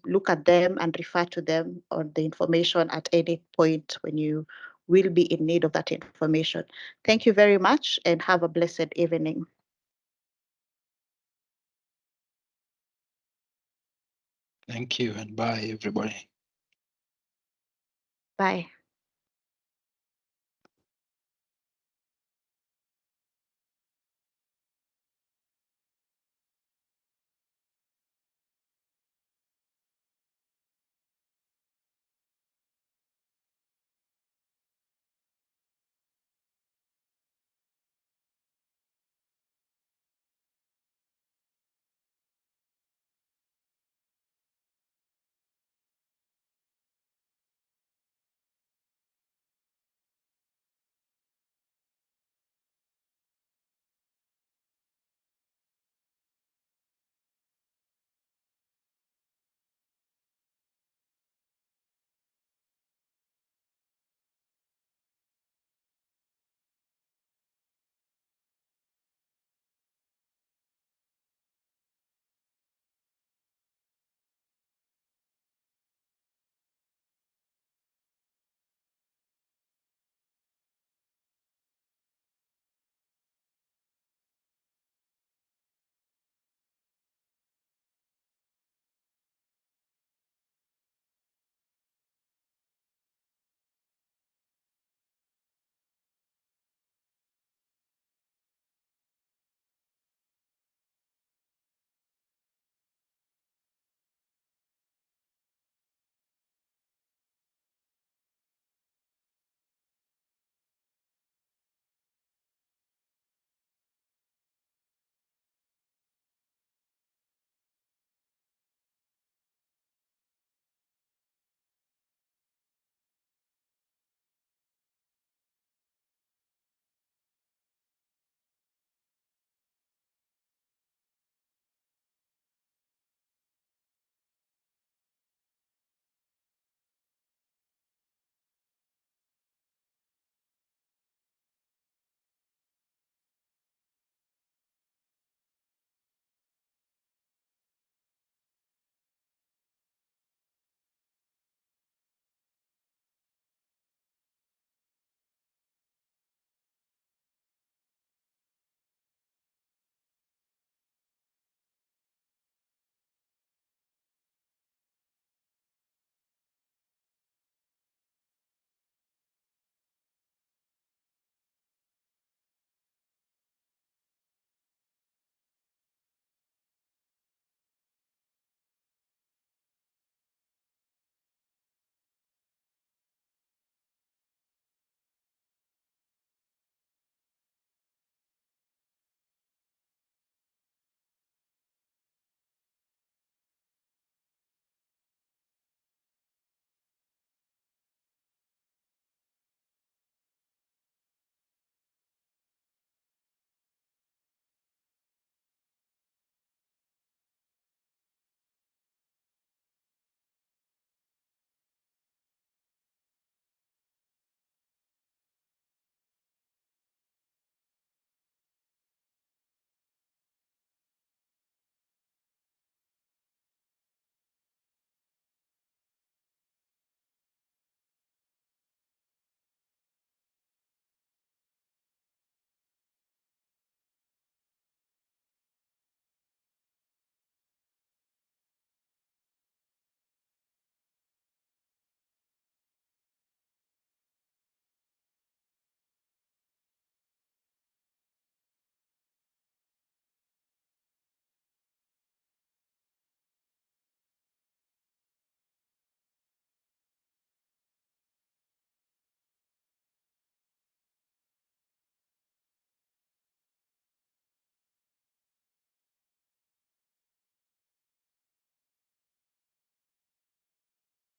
look at them and refer to them or the information at any point when you will be in need of that information. Thank you very much and have a blessed evening. Thank you, and bye, everybody. Bye.